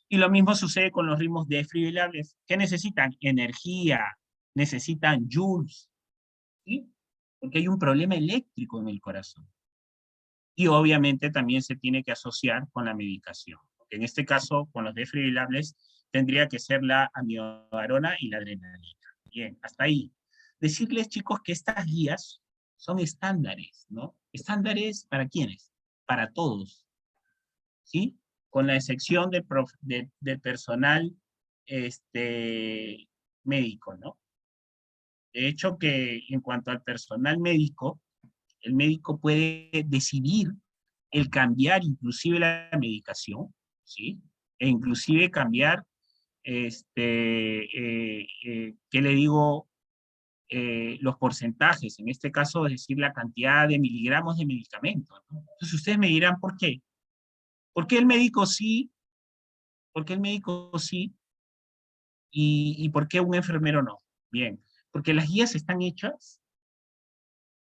Y lo mismo sucede con los ritmos desfibrilables, que necesitan energía, necesitan joules, ¿sí? Porque hay un problema eléctrico en el corazón. Y obviamente también se tiene que asociar con la medicación. En este caso, con los desfibrilables, tendría que ser la amiodarona y la adrenalina. Bien, hasta ahí. Decirles, chicos, que estas guías son estándares, ¿no? ¿Estándares para quiénes? Para todos, ¿sí? Con la excepción del personal médico, ¿no? De hecho, que en cuanto al personal médico, el médico puede decidir el cambiar inclusive la medicación, ¿sí? E inclusive cambiar, ¿qué le digo? Los porcentajes, en este caso, es decir, la cantidad de miligramos de medicamento, ¿no? Entonces ustedes me dirán, ¿por qué? ¿Por qué el médico sí? ¿Por qué el médico sí? ¿Y por qué un enfermero no? Bien, porque las guías están hechas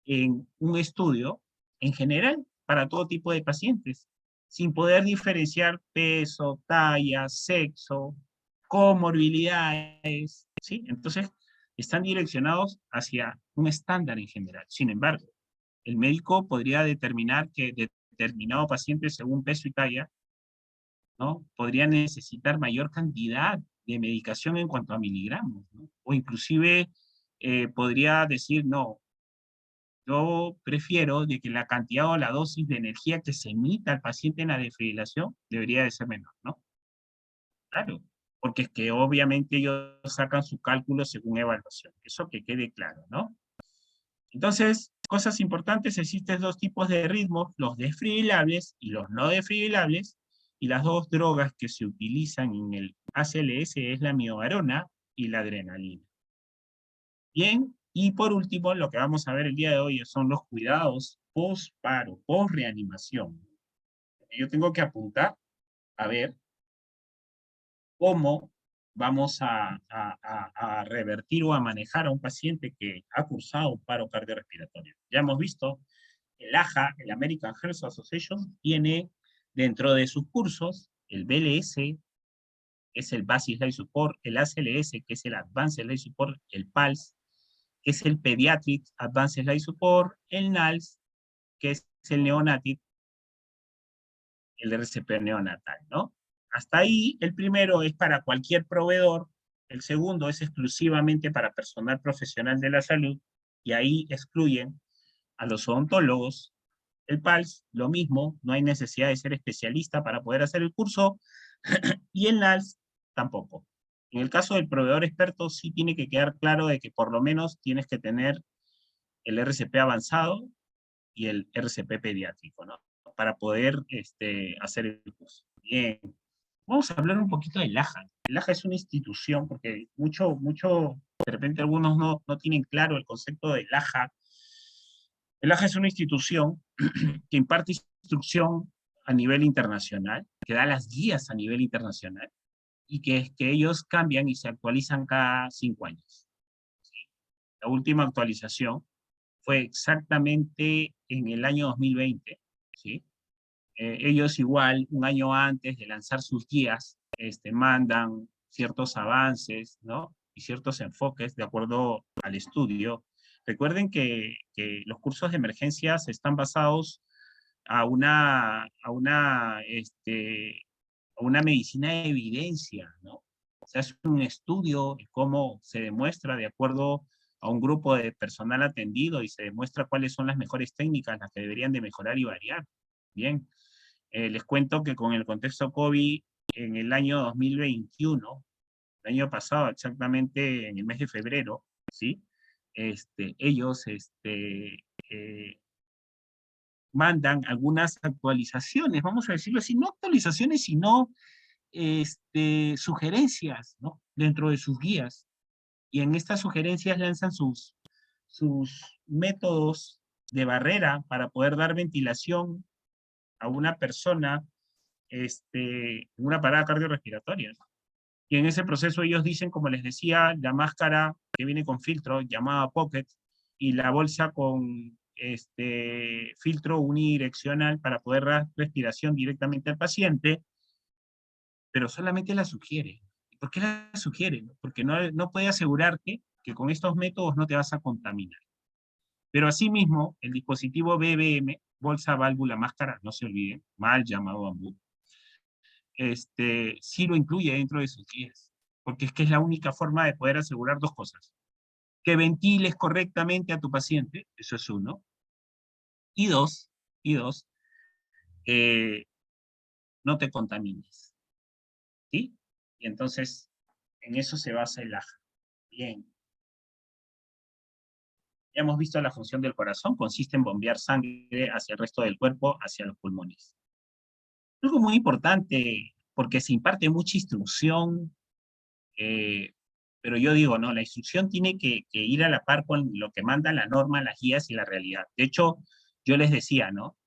en un estudio en general para todo tipo de pacientes, sin poder diferenciar peso, talla, sexo, comorbilidades, ¿sí? Entonces, están direccionados hacia un estándar en general. Sin embargo, el médico podría determinar que determinado paciente, según peso y talla, ¿no? Podría necesitar mayor cantidad de medicación en cuanto a miligramos, ¿no? O inclusive podría decir, no, yo prefiero de que la cantidad o la dosis de energía que se emita al paciente en la desfibrilación debería de ser menor, ¿no? Claro, porque es que obviamente ellos sacan su cálculo según evaluación. Eso que quede claro, ¿no? Entonces, cosas importantes, existen dos tipos de ritmos, los desfibrilables y los no desfibrilables, y las dos drogas que se utilizan en el ACLS es la miodarona y la adrenalina. Bien, y por último, lo que vamos a ver el día de hoy son los cuidados post-paro, post-reanimación. Yo tengo que apuntar a ver cómo vamos a revertir o a manejar a un paciente que ha cursado un paro cardiorrespiratorio. Ya hemos visto, el AHA, el American Heart Association, tiene dentro de sus cursos el BLS, que es el Basic Life Support, el ACLS, que es el Advanced Life Support, el PALS, que es el Pediatric Advanced Life Support, el NALS, que es el Neonatic, el RCP neonatal, ¿no? Hasta ahí, el primero es para cualquier proveedor, el segundo es exclusivamente para personal profesional de la salud, y ahí excluyen a los odontólogos. El PALS, lo mismo, no hay necesidad de ser especialista para poder hacer el curso, y el NALS tampoco. En el caso del proveedor experto, sí tiene que quedar claro de que por lo menos tienes que tener el RCP avanzado y el RCP pediátrico, ¿no? Para poder hacer el curso. Bien. Vamos a hablar un poquito del AJA. El AJA es una institución, porque de repente algunos no tienen claro el concepto del AJA. El AJA es una institución que imparte instrucción a nivel internacional, que da las guías a nivel internacional, y que ellos cambian y se actualizan cada 5 años. La última actualización fue exactamente en el año 2020, ¿sí? Ellos igual, un año antes de lanzar sus guías, mandan ciertos avances, ¿no? Y ciertos enfoques de acuerdo al estudio. Recuerden que los cursos de emergencias están basados a una medicina de evidencia, ¿no? O sea, es un estudio de cómo se demuestra de acuerdo a un grupo de personal atendido y se demuestra cuáles son las mejores técnicas, las que deberían de mejorar y variar. Bien, les cuento que con el contexto COVID, en el año 2021, el año pasado, exactamente en el mes de febrero, ¿sí? Ellos mandan algunas actualizaciones, vamos a decirlo así, no actualizaciones, sino sugerencias, ¿no? Dentro de sus guías. Y en estas sugerencias lanzan sus métodos de barrera para poder dar ventilación a una persona en una parada cardiorrespiratoria. Y en ese proceso ellos dicen, como les decía, la máscara que viene con filtro, llamada Pocket, y la bolsa con filtro unidireccional para poder dar respiración directamente al paciente, pero solamente la sugiere. ¿Por qué la sugiere? Porque no puede asegurarte que con estos métodos no te vas a contaminar. Pero asimismo, el dispositivo BBM, bolsa, válvula, máscara, no se olviden, mal llamado bambú, sí lo incluye dentro de sus guías, porque es que es la única forma de poder asegurar dos cosas. Que ventiles correctamente a tu paciente, eso es uno, y dos, eh, no te contamines, ¿sí? Y entonces, en eso se basa el AJA. Bien. Ya hemos visto la función del corazón, consiste en bombear sangre hacia el resto del cuerpo, hacia los pulmones. Algo muy importante, porque se imparte mucha instrucción, pero yo digo, no, la instrucción tiene que ir a la par con lo que manda la norma, las guías y la realidad. De hecho, yo les decía, ¿no?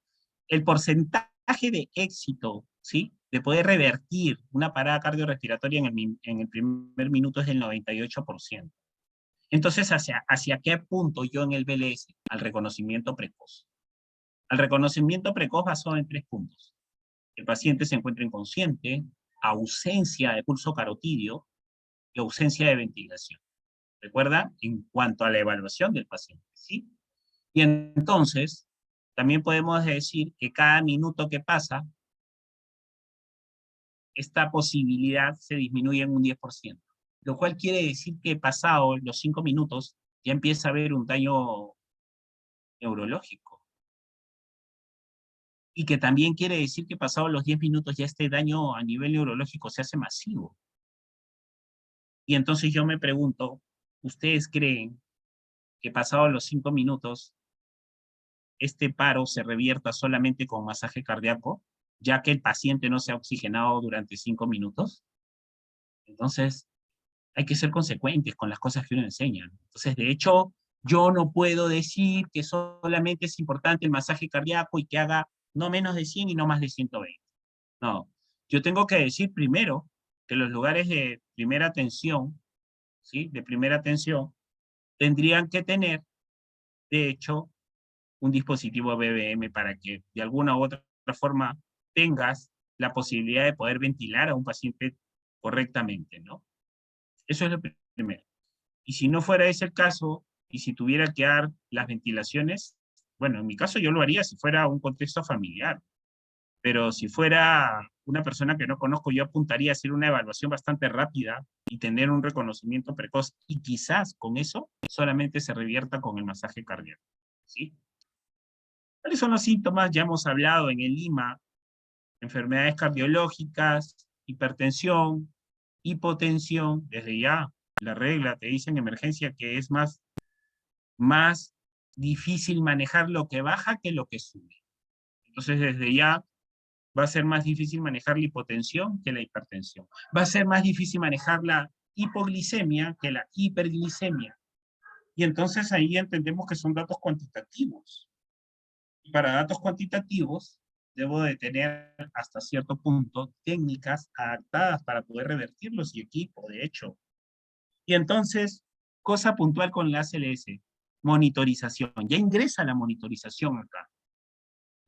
El porcentaje de éxito, ¿sí? De poder revertir una parada cardiorrespiratoria en el primer minuto es del 98%. Entonces, ¿hacia qué punto yo en el BLS? Al reconocimiento precoz. Al reconocimiento precoz basado en 3 puntos. El paciente se encuentra inconsciente, ausencia de pulso carotidio y ausencia de ventilación. ¿Recuerda? En cuanto a la evaluación del paciente, ¿sí? Y entonces, también podemos decir que cada minuto que pasa, esta posibilidad se disminuye en un 10%, lo cual quiere decir que pasado los 5 minutos ya empieza a haber un daño neurológico. Y que también quiere decir que pasado los 10 minutos ya este daño a nivel neurológico se hace masivo. Y entonces yo me pregunto, ¿ustedes creen que pasado los 5 minutos este paro se revierta solamente con masaje cardíaco, ya que el paciente no se ha oxigenado durante 5 minutos? Entonces, hay que ser consecuentes con las cosas que uno enseña. Entonces, de hecho, yo no puedo decir que solamente es importante el masaje cardíaco y que haga no menos de 100 y no más de 120. No, yo tengo que decir primero que los lugares de primera atención, ¿sí? De primera atención, tendrían que tener, de hecho, un dispositivo BBM para que de alguna u otra forma tengas la posibilidad de poder ventilar a un paciente correctamente, ¿no? Eso es lo primero. Y si no fuera ese el caso, y si tuviera que dar las ventilaciones, bueno, en mi caso yo lo haría si fuera un contexto familiar, pero si fuera una persona que no conozco, yo apuntaría a hacer una evaluación bastante rápida y tener un reconocimiento precoz, y quizás con eso solamente se revierta con el masaje cardíaco, ¿sí? ¿Cuáles son los síntomas? Ya hemos hablado en el Lima: enfermedades cardiológicas, hipertensión, hipotensión. Desde ya, la regla te dice en emergencia que es más difícil manejar lo que baja que lo que sube. Entonces, desde ya va a ser más difícil manejar la hipotensión que la hipertensión. Va a ser más difícil manejar la hipoglicemia que la hiperglicemia. Y entonces ahí entendemos que son datos cuantitativos. Y para datos cuantitativos, debo de tener hasta cierto punto técnicas adaptadas para poder revertirlos y equipo, de hecho. Y entonces, cosa puntual con la ACLS, monitorización. Ya ingresa la monitorización acá.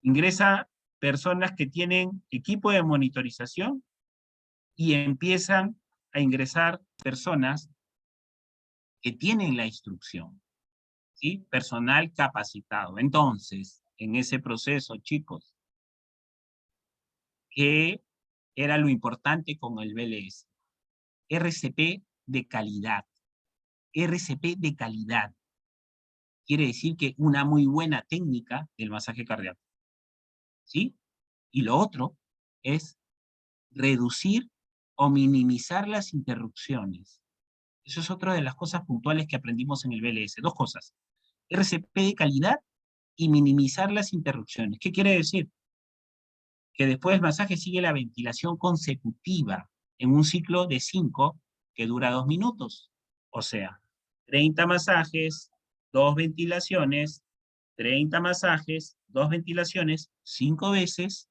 Ingresa personas que tienen equipo de monitorización y empiezan a ingresar personas que tienen la instrucción, ¿sí? Personal capacitado. Entonces, en ese proceso, chicos, ¿qué era lo importante con el BLS? RCP de calidad. RCP de calidad. Quiere decir que una muy buena técnica del masaje cardíaco, ¿sí? Y lo otro es reducir o minimizar las interrupciones. Eso es otra de las cosas puntuales que aprendimos en el BLS. Dos cosas: RCP de calidad y minimizar las interrupciones. ¿Qué quiere decir? Que después del masaje sigue la ventilación consecutiva en un ciclo de 5 que dura 2 minutos. O sea, 30 masajes, 2 ventilaciones, 30 masajes, 2 ventilaciones, 5 veces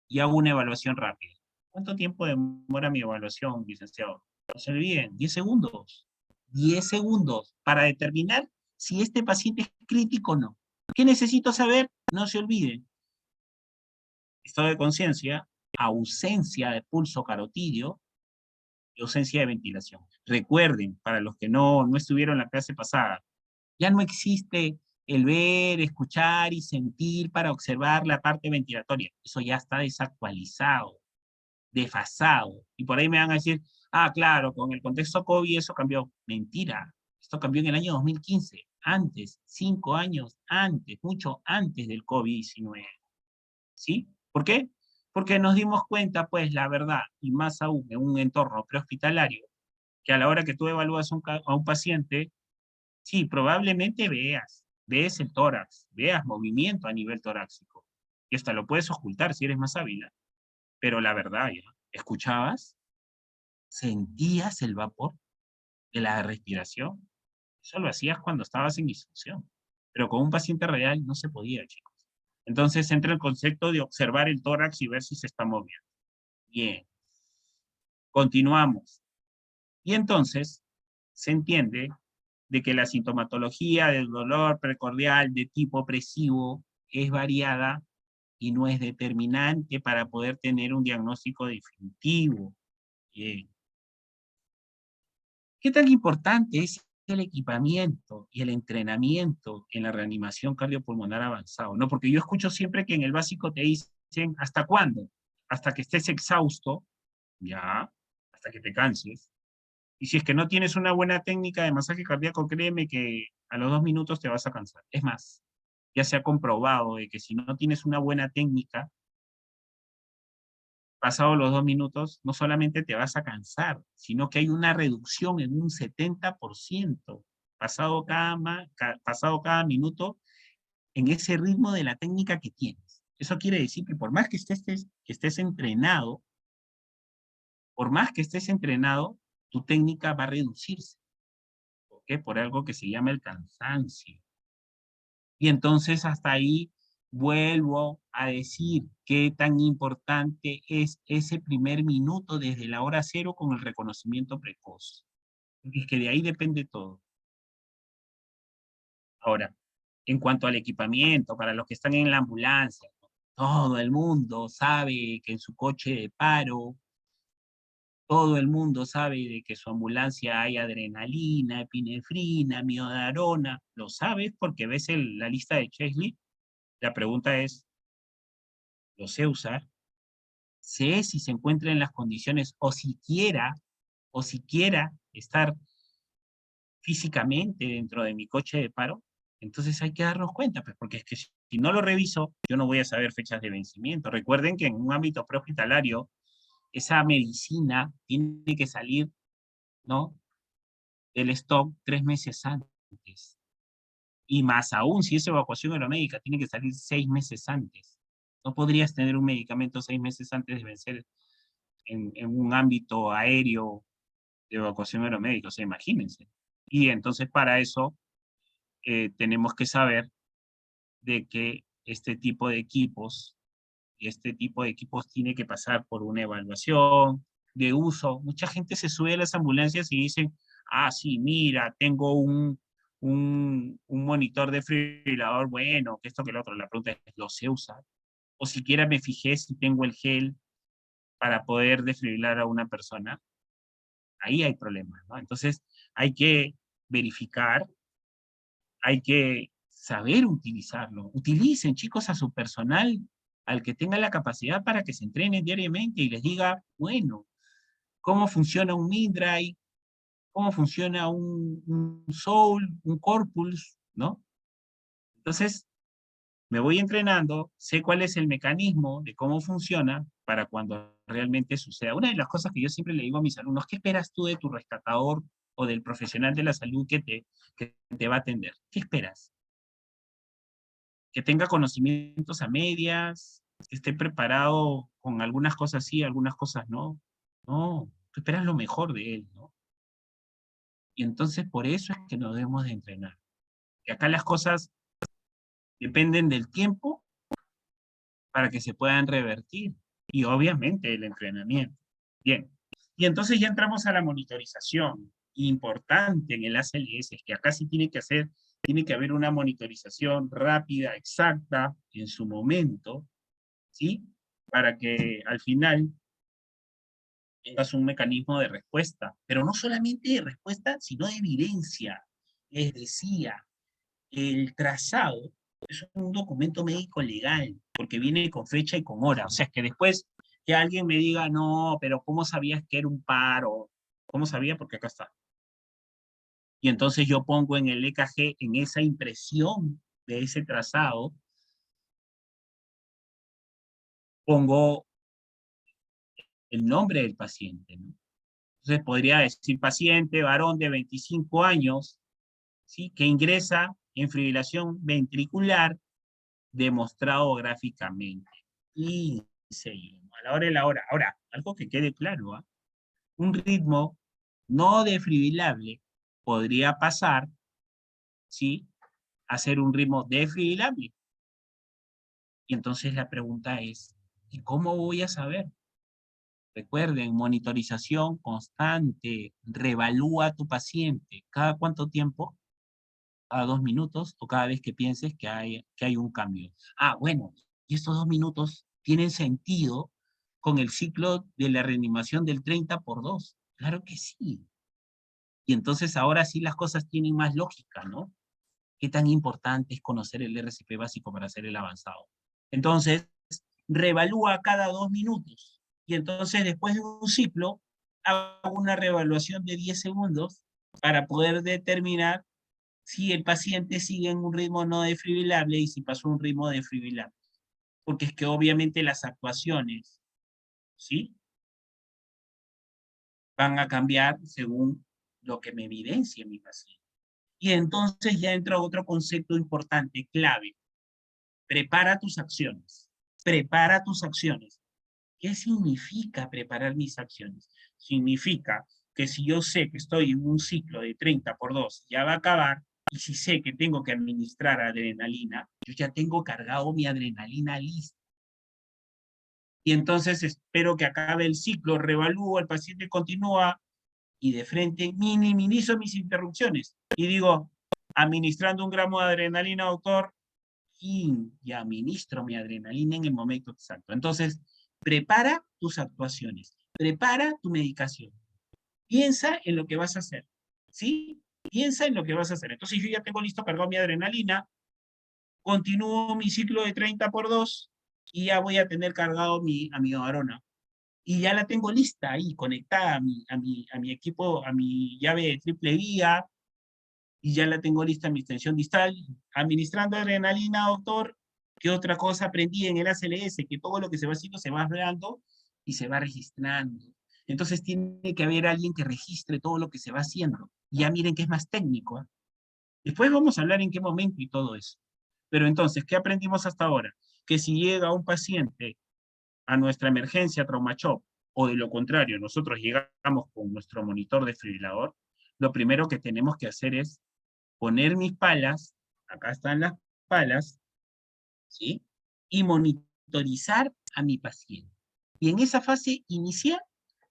y hago una evaluación rápida. ¿Cuánto tiempo demora mi evaluación, licenciado? No se olviden, 10 segundos. 10 segundos para determinar si este paciente es crítico o no. ¿Qué necesito saber? No se olviden. Estado de conciencia, ausencia de pulso carotidio y ausencia de ventilación. Recuerden, para los que no estuvieron en la clase pasada, ya no existe el ver, escuchar y sentir para observar la parte ventilatoria. Eso ya está desactualizado, desfasado. Y por ahí me van a decir, ah, claro, con el contexto COVID eso cambió. Mentira, esto cambió en el año 2015, antes, 5 años antes, mucho antes del COVID-19. ¿Sí? ¿Por qué? Porque nos dimos cuenta, pues, la verdad, y más aún en un entorno prehospitalario, que a la hora que tú evalúas a un paciente, sí, probablemente ves el tórax, veas movimiento a nivel torácico, y hasta lo puedes ocultar si eres más hábil, pero la verdad, ya, ¿escuchabas? ¿Sentías el vapor de la respiración? Eso lo hacías cuando estabas en instrucción, pero con un paciente real no se podía, chicos. Entonces entra el concepto de observar el tórax y ver si se está moviendo. Bien, continuamos. Y entonces se entiende de que la sintomatología del dolor precordial de tipo opresivo es variada y no es determinante para poder tener un diagnóstico definitivo. Bien. ¿Qué tan importante es el equipamiento y el entrenamiento en la reanimación cardiopulmonar avanzado? ¿No? Porque yo escucho siempre que en el básico te dicen, ¿hasta cuándo? Hasta que estés exhausto, ya, hasta que te canses. Y si es que no tienes una buena técnica de masaje cardíaco, créeme que a los 2 minutos te vas a cansar. Es más, ya se ha comprobado de que si no tienes una buena técnica, pasado los 2 minutos, no solamente te vas a cansar, sino que hay una reducción en un 70%, pasado cada minuto, en ese ritmo de la técnica que tienes. Eso quiere decir que por más que estés entrenado, por más que estés entrenado, tu técnica va a reducirse. ¿Por qué? Por algo que se llama el cansancio. Y entonces hasta ahí vuelvo a decir qué tan importante es ese primer minuto desde la hora cero con el reconocimiento precoz. Porque es que de ahí depende todo. Ahora, en cuanto al equipamiento, para los que están en la ambulancia, todo el mundo sabe que en su coche de paro, todo el mundo sabe de que su ambulancia hay adrenalina, epinefrina, miodarona. Lo sabes porque ves la lista de checklist. La pregunta es, ¿lo sé usar? ¿Sé si se encuentra en las condiciones o siquiera estar físicamente dentro de mi coche de paro? Entonces hay que darnos cuenta, pues, porque es que si no lo reviso, yo no voy a saber fechas de vencimiento. Recuerden que en un ámbito prehospitalario, esa medicina tiene que salir, ¿no?, del stock 3 meses antes. Y más aún, si es evacuación aeromédica, tiene que salir 6 meses antes. No podrías tener un medicamento 6 meses antes de vencer en un ámbito aéreo de evacuación aeromédica, o sea, imagínense. Y entonces para eso tenemos que saber de que este tipo de equipos tiene que pasar por una evaluación de uso. Mucha gente se sube a las ambulancias y dicen, ah, sí, mira, tengo un monitor de desfibrilador bueno, que esto que lo otro. La pregunta es, ¿lo sé usar? O siquiera me fijé si tengo el gel para poder desfibrilar a una persona. Ahí hay problemas, ¿no? Entonces hay que verificar, hay que saber utilizarlo. Utilicen, chicos, a su personal, al que tenga la capacidad para que se entrenen diariamente y les diga, bueno, cómo funciona un Mindray, cómo funciona un Soul, un Corpus, ¿no? Entonces, me voy entrenando, sé cuál es el mecanismo de cómo funciona para cuando realmente suceda. Una de las cosas que yo siempre le digo a mis alumnos, ¿qué esperas tú de tu rescatador o del profesional de la salud que te va a atender? ¿Qué esperas? que tenga conocimientos a medias, que esté preparado con algunas cosas sí, algunas cosas no. No, tú esperas lo mejor de él, ¿no? Y entonces por eso es que nos debemos de entrenar. Que acá las cosas dependen del tiempo para que se puedan revertir. Y obviamente el entrenamiento. Bien. Y entonces ya entramos a la monitorización. Importante en el ACLS, es que acá sí tiene que haber una monitorización rápida, exacta, en su momento, ¿sí? Para que al final tengas un mecanismo de respuesta, pero no solamente de respuesta, sino de evidencia. Les decía, el trazado es un documento médico legal, porque viene con fecha y con hora. O sea, es que después que alguien me diga, no, pero ¿cómo sabías que era un paro? ¿Cómo sabía? Porque acá está. Y entonces yo pongo en el EKG, en esa impresión de ese trazado, pongo el nombre del paciente, ¿no? Entonces podría decir paciente, varón de 25 años, ¿sí? Que ingresa en fibrilación ventricular demostrado gráficamente. Y seguimos, a la hora de la hora. Ahora, algo que quede claro, ¿ah? Un ritmo no defibrilable podría pasar, ¿sí? A ser un ritmo defibrilable. Y entonces la pregunta es, ¿y cómo voy a saber? Recuerden, monitorización constante, reevalúa a tu paciente. ¿Cada cuánto tiempo? ¿Cada 2 minutos? ¿O cada vez que pienses que hay un cambio? Ah, bueno, y estos 2 minutos tienen sentido con el ciclo de la reanimación del 30 por 2. Claro que sí. Y entonces ahora sí las cosas tienen más lógica, ¿no? ¿Qué tan importante es conocer el RCP básico para hacer el avanzado? Entonces, reevalúa cada 2 minutos. Y entonces, después de un ciclo, hago una reevaluación de 10 segundos para poder determinar si el paciente sigue en un ritmo no defibrilable y si pasó un ritmo defibrilable. Porque es que obviamente las actuaciones, ¿sí? Van a cambiar según lo que me evidencia mi paciente. Y entonces ya entra otro concepto importante, clave. Prepara tus acciones. Prepara tus acciones. ¿Qué significa preparar mis acciones? Significa que si yo sé que estoy en un ciclo de 30 por 2, ya va a acabar, y si sé que tengo que administrar adrenalina, yo ya tengo cargado mi adrenalina lista. Y entonces espero que acabe el ciclo, revalúo, el paciente continúa, y de frente minimizo mis interrupciones. Y digo, administrando 1 gramo de adrenalina, doctor, y administro mi adrenalina en el momento exacto. Entonces, prepara tus actuaciones, prepara tu medicación, piensa en lo que vas a hacer, ¿sí? Piensa en lo que vas a hacer. Entonces, yo ya tengo listo cargado mi adrenalina, continúo mi ciclo de 30 por 2 y ya voy a tener cargado a mi varona. Y ya la tengo lista ahí, conectada a mi equipo, a mi llave de triple vía, y ya la tengo lista en mi extensión distal, administrando adrenalina, doctor. ¿Qué otra cosa aprendí en el ACLS? Que todo lo que se va haciendo se va hablando y se va registrando. Entonces tiene que haber alguien que registre todo lo que se va haciendo. Y ya miren que es más técnico, ¿eh? Después vamos a hablar en qué momento y todo eso. Pero entonces, ¿qué aprendimos hasta ahora? Que si llega un paciente a nuestra emergencia TraumaShock, o de lo contrario, nosotros llegamos con nuestro monitor desfibrilador, lo primero que tenemos que hacer es poner mis palas, acá están las palas, ¿sí? Y monitorizar a mi paciente. Y en esa fase inicial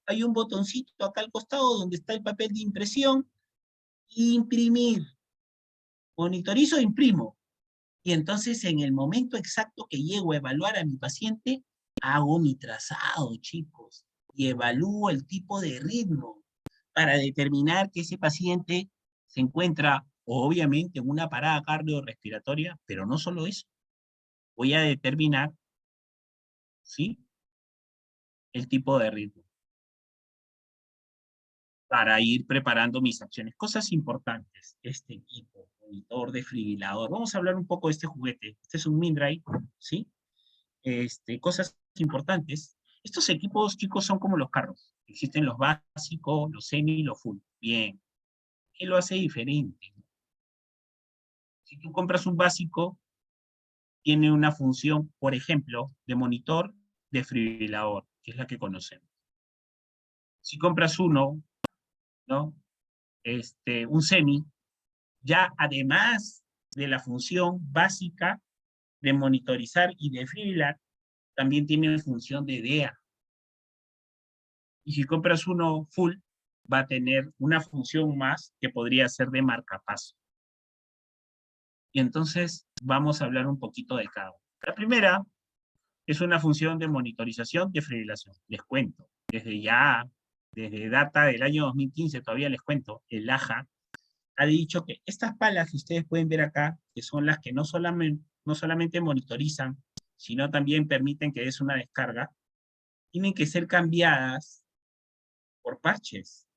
hay un botoncito acá al costado donde está el papel de impresión, imprimir. Monitorizo, imprimo. Y entonces en el momento exacto que llego a evaluar a mi paciente, hago mi trazado, chicos, y evalúo el tipo de ritmo para determinar que ese paciente se encuentra obviamente en una parada cardiorrespiratoria, pero no solo eso, voy a determinar, ¿sí? El tipo de ritmo para ir preparando mis acciones. Cosas importantes, este equipo, monitor, desfibrilador. Vamos a hablar un poco de este juguete. Este es un Mindray, ¿sí? Cosas importantes. Estos equipos, chicos, son como los carros. Existen los básicos, los semi y los full. Bien. ¿Qué lo hace diferente? Si tú compras un básico, tiene una función, por ejemplo, de monitor desfibrilador, que es la que conocemos. Si compras uno, ¿no? Un semi, ya además de la función básica de monitorizar y desfibrilar, también tiene función de DEA. Y si compras uno full, va a tener una función más que podría ser de marcapaso. Y entonces vamos a hablar un poquito de cada uno. La primera es una función de monitorización de fibrilación. Les cuento, desde data del año 2015, todavía les cuento, el AJA ha dicho que estas palas que ustedes pueden ver acá, que son las que no solamente monitorizan, sino también permiten que des una descarga, tienen que ser cambiadas por parches,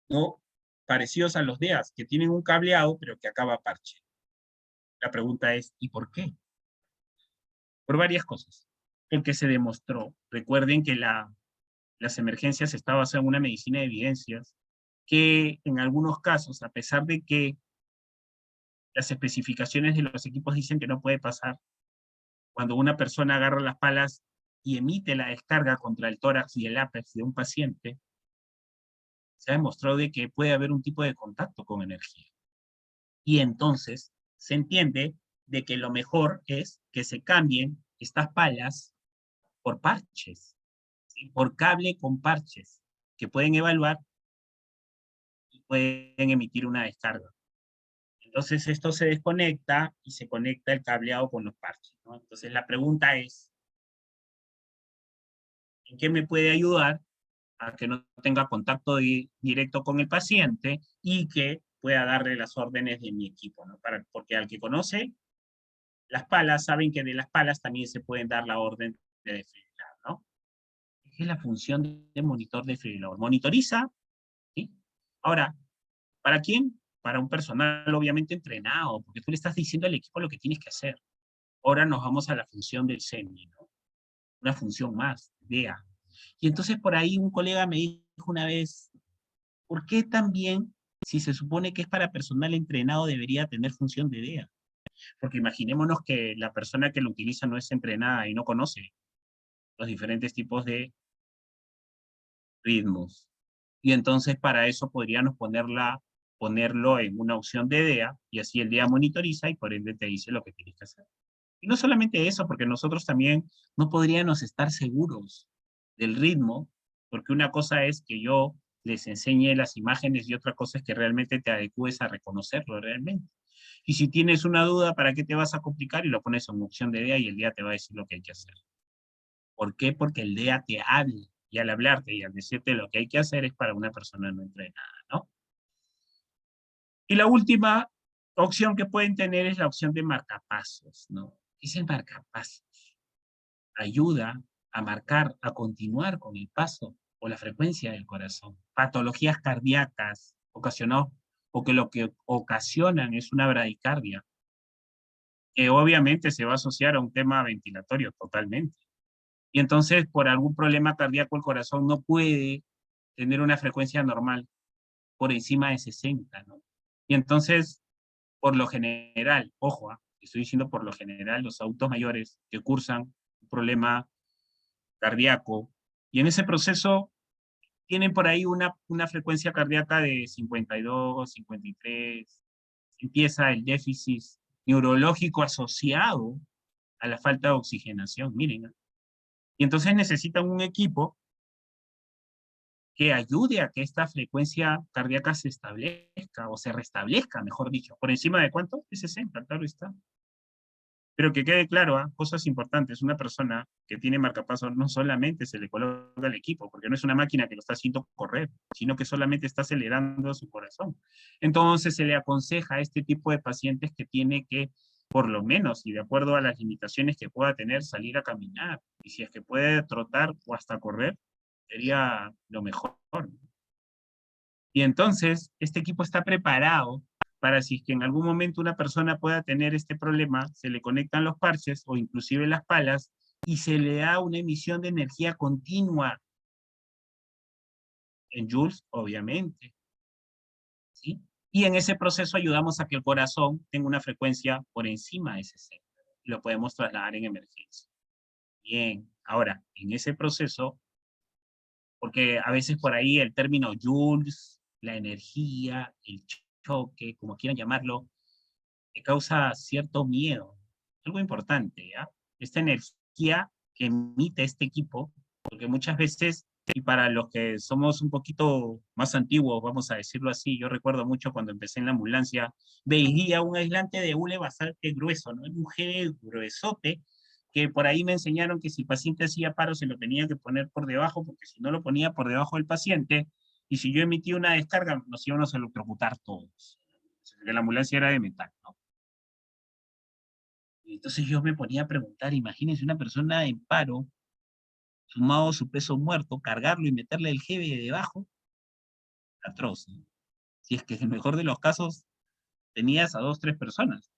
¿no? Parecidos a los DEAs, que tienen un cableado, pero que acaba parche. La pregunta es, ¿y por qué? Por varias cosas. Porque se demostró, recuerden que las emergencias está basada en una medicina de evidencias, que en algunos casos, a pesar de que las especificaciones de los equipos dicen que no puede pasar, cuando una persona agarra las palas y emite la descarga contra el tórax y el ápex de un paciente, se ha demostrado de que puede haber un tipo de contacto con energía. Y entonces se entiende de que lo mejor es que se cambien estas palas por parches, ¿sí? Por cable con parches, que pueden evaluar y pueden emitir una descarga. Entonces esto se desconecta y se conecta el cableado con los parches, ¿no? Entonces la pregunta es, ¿en qué me puede ayudar a que no tenga contacto directo con el paciente y que pueda darle las órdenes de mi equipo, ¿no? Porque al que conoce las palas, saben que de las palas también se pueden dar la orden de desfibrilar, ¿no? Esa es la función de monitor desfibrilador. Monitoriza, ¿sí? Ahora, ¿para quién? Para un personal obviamente entrenado, porque tú le estás diciendo al equipo lo que tienes que hacer. Ahora nos vamos a la función del SEMI, ¿no? Una función más, DEA. Y entonces por ahí un colega me dijo una vez, ¿por qué también, si se supone que es para personal entrenado, debería tener función de DEA? Porque imaginémonos que la persona que lo utiliza no es entrenada y no conoce los diferentes tipos de ritmos. Y entonces para eso podríamos ponerlo en una opción de DEA, y así el DEA monitoriza y por ende te dice lo que tienes que hacer. Y no solamente eso, porque nosotros también no podríamos estar seguros del ritmo, porque una cosa es que yo les enseñe las imágenes y otra cosa es que realmente te adecues a reconocerlo realmente. Y si tienes una duda, ¿para qué te vas a complicar? Y lo pones en opción de DEA y el DEA te va a decir lo que hay que hacer. ¿Por qué? Porque el DEA te habla, y al hablarte y al decirte lo que hay que hacer es para una persona no entrenada, ¿no? Y la última opción que pueden tener es la opción de marcapasos, ¿no? ¿Qué es el marcapasos? Ayuda a marcar, a continuar con el paso o la frecuencia del corazón. Patologías cardíacas ocasionadas o que lo que ocasionan es una bradicardia, que obviamente se va a asociar a un tema ventilatorio totalmente. Y entonces, por algún problema cardíaco, el corazón no puede tener una frecuencia normal por encima de 60, ¿no? Y entonces, por lo general, ojo, estoy diciendo por lo general, los adultos mayores que cursan un problema cardíaco, y en ese proceso tienen por ahí una frecuencia cardíaca de 52, 53, empieza el déficit neurológico asociado a la falta de oxigenación, miren, ¿eh? Y entonces necesitan un equipo que ayude a que esta frecuencia cardíaca se establezca, o se restablezca, mejor dicho. ¿Por encima de cuánto? De 60, claro está. Pero que quede claro, cosas importantes, una persona que tiene marcapasos no solamente se le coloca el equipo, porque no es una máquina que lo está haciendo correr, sino que solamente está acelerando su corazón. Entonces se le aconseja a este tipo de pacientes que tiene que, por lo menos, y de acuerdo a las limitaciones que pueda tener, salir a caminar. Y si es que puede trotar o hasta correr, sería lo mejor. Y entonces, este equipo está preparado para si es que en algún momento una persona pueda tener este problema, se le conectan los parches o inclusive las palas y se le da una emisión de energía continua en joules, obviamente, ¿sí? Y en ese proceso ayudamos a que el corazón tenga una frecuencia por encima de 60. y lo podemos trasladar en emergencia. Bien, ahora, en ese proceso, porque a veces por ahí el término joules, la energía, el choque, como quieran llamarlo, que causa cierto miedo. Algo importante, ¿ya? Esta energía que emite este equipo, porque muchas veces, y para los que somos un poquito más antiguos, vamos a decirlo así, yo recuerdo mucho cuando empecé en la ambulancia, veía un aislante de hule bastante grueso, ¿no? Un gel gruesote, que por ahí me enseñaron que si el paciente hacía paro se lo tenía que poner por debajo, porque si no lo ponía por debajo del paciente, y si yo emitía una descarga, nos íbamos a electrocutar todos. Porque la ambulancia era de metal, ¿no? Entonces yo me ponía a preguntar, imagínense una persona en paro, sumado su peso muerto, cargarlo y meterle el heavy de debajo, atroz, ¿no? Si es que en el mejor de los casos tenías a 2, 3 personas.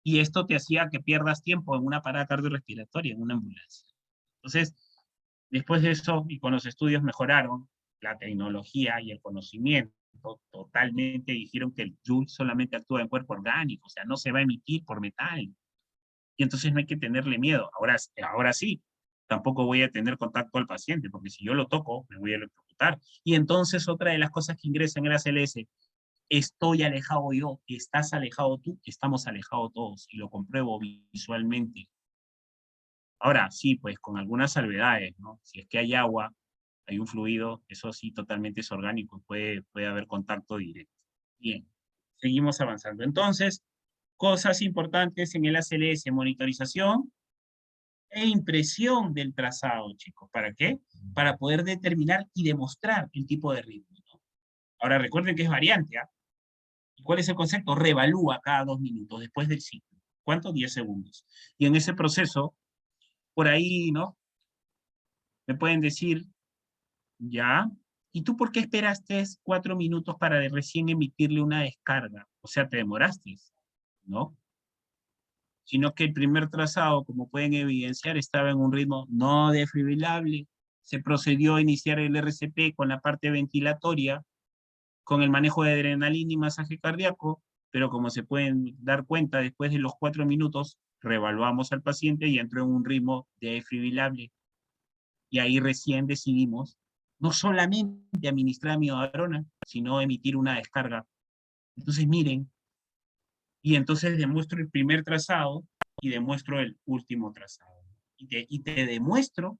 Y esto te hacía que pierdas tiempo en una parada cardiorrespiratoria, en una ambulancia. Entonces, después de eso, y con los estudios mejoraron, la tecnología y el conocimiento totalmente dijeron que el Joule solamente actúa en cuerpo orgánico, o sea, no se va a emitir por metal. Y entonces no hay que tenerle miedo. Ahora sí, tampoco voy a tener contacto al paciente, porque si yo lo toco, me voy a electrocutar. Y entonces otra de las cosas que ingresan en la CLS, estoy alejado yo, estás alejado tú, estamos alejados todos, y lo compruebo visualmente. Ahora, sí, pues con algunas salvedades, ¿no? Si es que hay agua, hay un fluido, eso sí totalmente es orgánico, puede haber contacto directo. Bien, seguimos avanzando. Entonces, cosas importantes en el ACLS, monitorización e impresión del trazado, chicos. ¿Para qué? Para poder determinar y demostrar el tipo de ritmo, ¿no? Ahora recuerden que es variante, ¿ah? ¿Y cuál es el concepto? Reevalúa cada 2 minutos después del ciclo. ¿Cuánto? 10 segundos. Y en ese proceso, por ahí, ¿no? Me pueden decir, ya, ¿y tú por qué esperaste 4 minutos para recién emitirle una descarga? O sea, te demoraste, ¿no? Sino que el primer trazado, como pueden evidenciar, estaba en un ritmo no defibrilable. Se procedió a iniciar el RCP con la parte ventilatoria, con el manejo de adrenalina y masaje cardíaco, pero como se pueden dar cuenta, después de los 4 minutos, reevaluamos al paciente y entró en un ritmo defibrilable. Y ahí recién decidimos no solamente administrar amiodarona, sino emitir una descarga. Entonces, miren, y entonces demuestro el primer trazado y demuestro el último trazado. Y te demuestro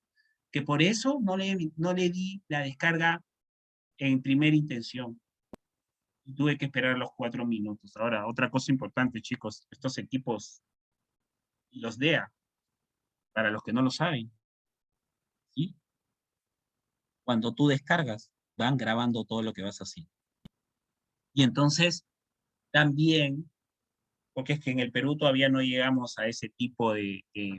que por eso no le di la descarga en primera intención. Y tuve que esperar los 4 minutos. Ahora, otra cosa importante, chicos, estos equipos, los DEA, para los que no lo saben, ¿sí? Cuando tú descargas, van grabando todo lo que vas haciendo. Y entonces, también, porque es que en el Perú todavía no llegamos a ese tipo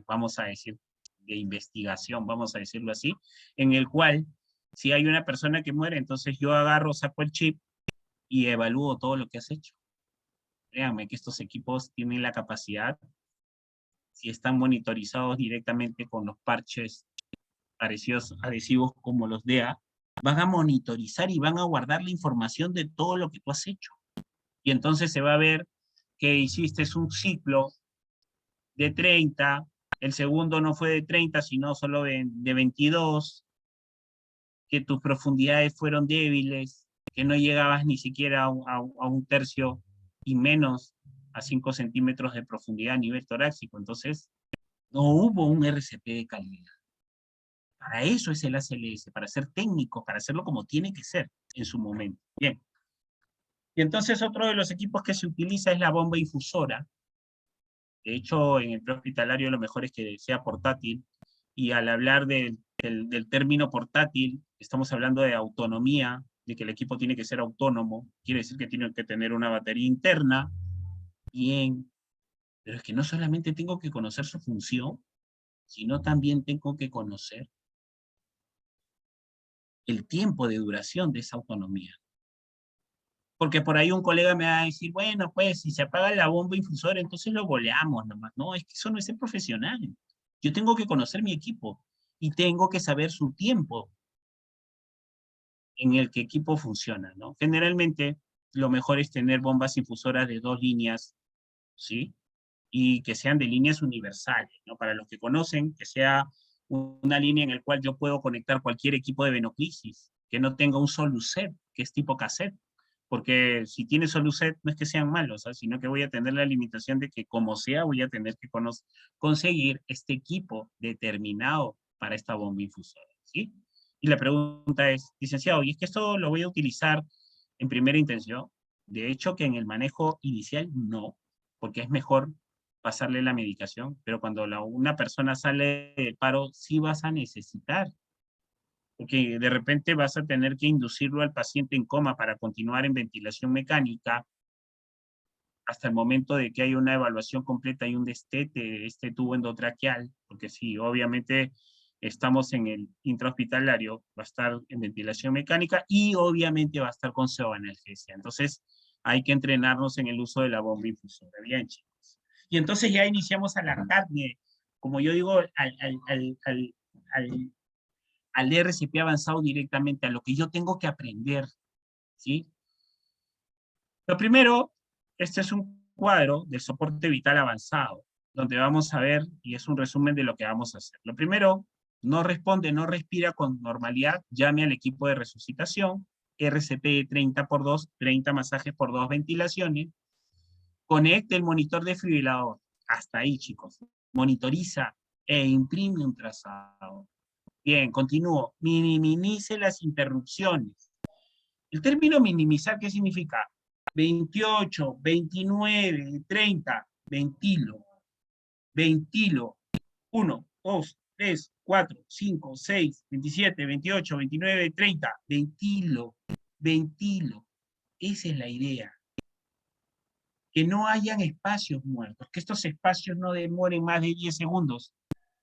vamos a decir, de investigación, vamos a decirlo así, en el cual, si hay una persona que muere, entonces yo agarro, saco el chip y evalúo todo lo que has hecho. Créanme que estos equipos tienen la capacidad, si están monitorizados directamente con los parches parecidos adhesivos como los DEA, van a monitorizar y van a guardar la información de todo lo que tú has hecho. Y entonces se va a ver que hiciste un ciclo de 30, el segundo no fue de 30, sino solo de 22, que tus profundidades fueron débiles, que no llegabas ni siquiera a un tercio y menos a 5 centímetros de profundidad a nivel torácico. Entonces, no hubo un RCP de calidad. Para eso es el ACLS, para ser técnico, para hacerlo como tiene que ser en su momento. Bien. Y entonces otro de los equipos que se utiliza es la bomba infusora. De hecho, en el prehospitalario lo mejor es que sea portátil. Y al hablar del término portátil, estamos hablando de autonomía, de que el equipo tiene que ser autónomo. Quiere decir que tiene que tener una batería interna. Bien. Pero es que no solamente tengo que conocer su función, sino también tengo que conocer el tiempo de duración de esa autonomía. Porque por ahí un colega me va a decir, bueno, pues si se apaga la bomba infusora, entonces lo goleamos nomás. No, es que eso no es ser profesional. Yo tengo que conocer mi equipo y tengo que saber su tiempo en el que equipo funciona, ¿no? Generalmente, lo mejor es tener bombas infusoras de 2 líneas, ¿sí? y que sean de líneas universales, ¿no? Para los que conocen, que sea una línea en la cual yo puedo conectar cualquier equipo de Venoclisis, que no tenga un Soluset, que es tipo cassette, porque si tiene Soluset no es que sean malos, ¿sabes? Sino que voy a tener la limitación de que como sea voy a tener que conseguir este equipo determinado para esta bomba infusora, ¿sí? Y la pregunta es, licenciado, ¿y es que esto lo voy a utilizar en primera intención? De hecho, que en el manejo inicial no, porque es mejor pasarle la medicación, pero cuando una persona sale del paro, sí vas a necesitar, porque de repente vas a tener que inducirlo al paciente en coma para continuar en ventilación mecánica hasta el momento de que haya una evaluación completa y un destete de este tubo endotraqueal, porque sí, obviamente estamos en el intrahospitalario, va a estar en ventilación mecánica y obviamente va a estar con seoanalgesia. Entonces, hay que entrenarnos en el uso de la bomba infusora. Bien, chicos. Y entonces ya iniciamos a alargarme, como yo digo, al RCP avanzado directamente, a lo que yo tengo que aprender, ¿sí? Lo primero, este es un cuadro de soporte vital avanzado, donde vamos a ver, y es un resumen de lo que vamos a hacer. Lo primero, no responde, no respira con normalidad, llame al equipo de resucitación, RCP 30x2, 30 masajes por 2 ventilaciones, conecte el monitor desfibrilador, hasta ahí chicos, monitoriza e imprime un trazado. Bien, continúo, minimice las interrupciones. El término minimizar, ¿qué significa? 28, 29, 30, ventilo, ventilo, 1, 2, 3, 4, 5, 6, 27, 28, 29, 30, ventilo, ventilo. Esa es la idea. Que no hayan espacios muertos, que estos espacios no demoren más de 10 segundos.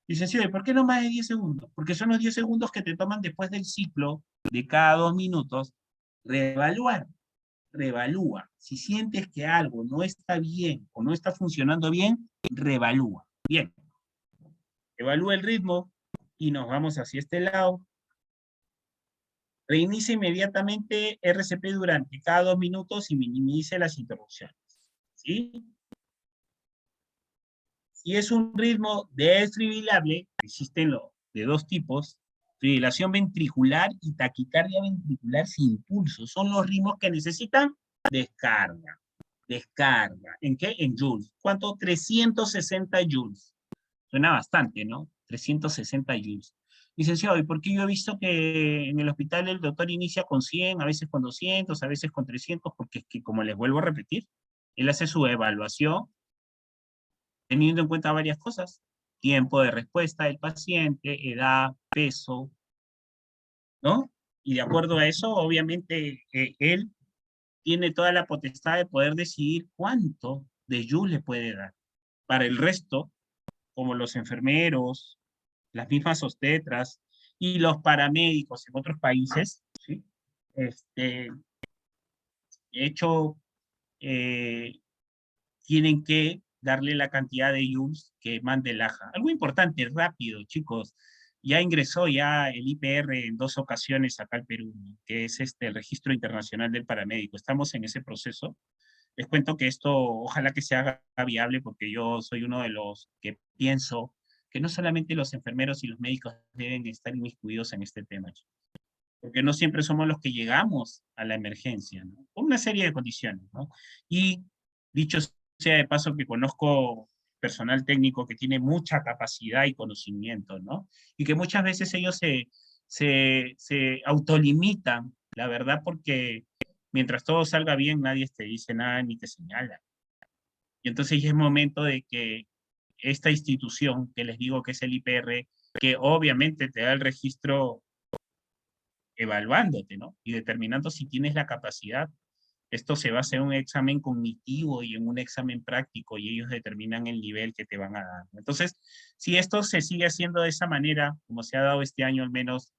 Licenciado, ¿y por qué no más de 10 segundos? Porque son los 10 segundos que te toman después del ciclo de cada 2 minutos reevaluar. Reevalúa. Si sientes que algo no está bien o no está funcionando bien, reevalúa. Bien. Evalúa el ritmo y nos vamos hacia este lado. Reinicia inmediatamente RCP durante cada 2 minutos y minimice las interrupciones. ¿Sí? Si es un ritmo desfibrilable, existen de dos tipos, fibrilación ventricular y taquicardia ventricular sin pulso. Son los ritmos que necesitan descarga. Descarga. ¿En qué? En joules. ¿Cuánto? 360 joules. Suena bastante, ¿no? 360 joules. Licenciado, ¿y por qué yo he visto que en el hospital el doctor inicia con 100, a veces con 200, a veces con 300? Porque es que, como les vuelvo a repetir, él hace su evaluación teniendo en cuenta varias cosas. Tiempo de respuesta del paciente, edad, peso, ¿no? Y de acuerdo a eso, obviamente, él tiene toda la potestad de poder decidir cuánto de Joule le puede dar. Para el resto, como los enfermeros, las mismas obstetras y los paramédicos en otros países, ¿sí? De hecho, eh, tienen que darle la cantidad de joules que mande el AJA. Algo importante, rápido, chicos. Ya ingresó ya el IPR en 2 ocasiones acá al Perú, ¿no? Que es el Registro Internacional del Paramédico. Estamos en ese proceso. Les cuento que esto ojalá que se haga viable porque yo soy uno de los que pienso que no solamente los enfermeros y los médicos deben estar inmiscuidos en este tema, porque no siempre somos los que llegamos a la emergencia, ¿no? Por una serie de condiciones, ¿no? Y dicho sea de paso que conozco personal técnico que tiene mucha capacidad y conocimiento, ¿no? Y que muchas veces ellos se autolimitan, la verdad, porque mientras todo salga bien, nadie te dice nada ni te señala. Y entonces ya es momento de que esta institución, que les digo que es el IPR, que obviamente te da el registro evaluándote, ¿no? Y determinando si tienes la capacidad. Esto se basa en un examen cognitivo y en un examen práctico y ellos determinan el nivel que te van a dar. Entonces, si esto se sigue haciendo de esa manera, como se ha dado este año al menos,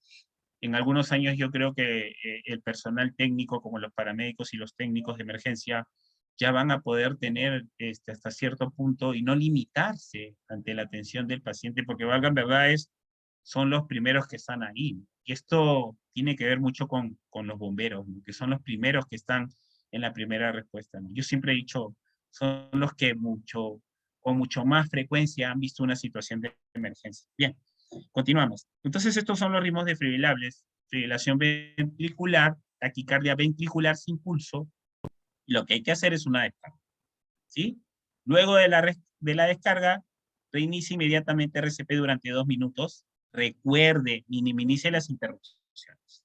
en algunos años yo creo que el personal técnico, como los paramédicos y los técnicos de emergencia, ya van a poder tener hasta cierto punto y no limitarse ante la atención del paciente, porque valgan verdades, son los primeros que están ahí. Y esto tiene que ver mucho con los bomberos, ¿no? Que son los primeros que están en la primera respuesta, ¿no? Yo siempre he dicho, son los que con mucho más frecuencia han visto una situación de emergencia. Bien, continuamos. Entonces estos son los ritmos defibrilables: fibrilación ventricular, taquicardia ventricular sin pulso. Lo que hay que hacer es una descarga, ¿sí? Luego de la descarga, reinicie inmediatamente RCP durante 2 minutos. Recuerde, minimice las interrupciones.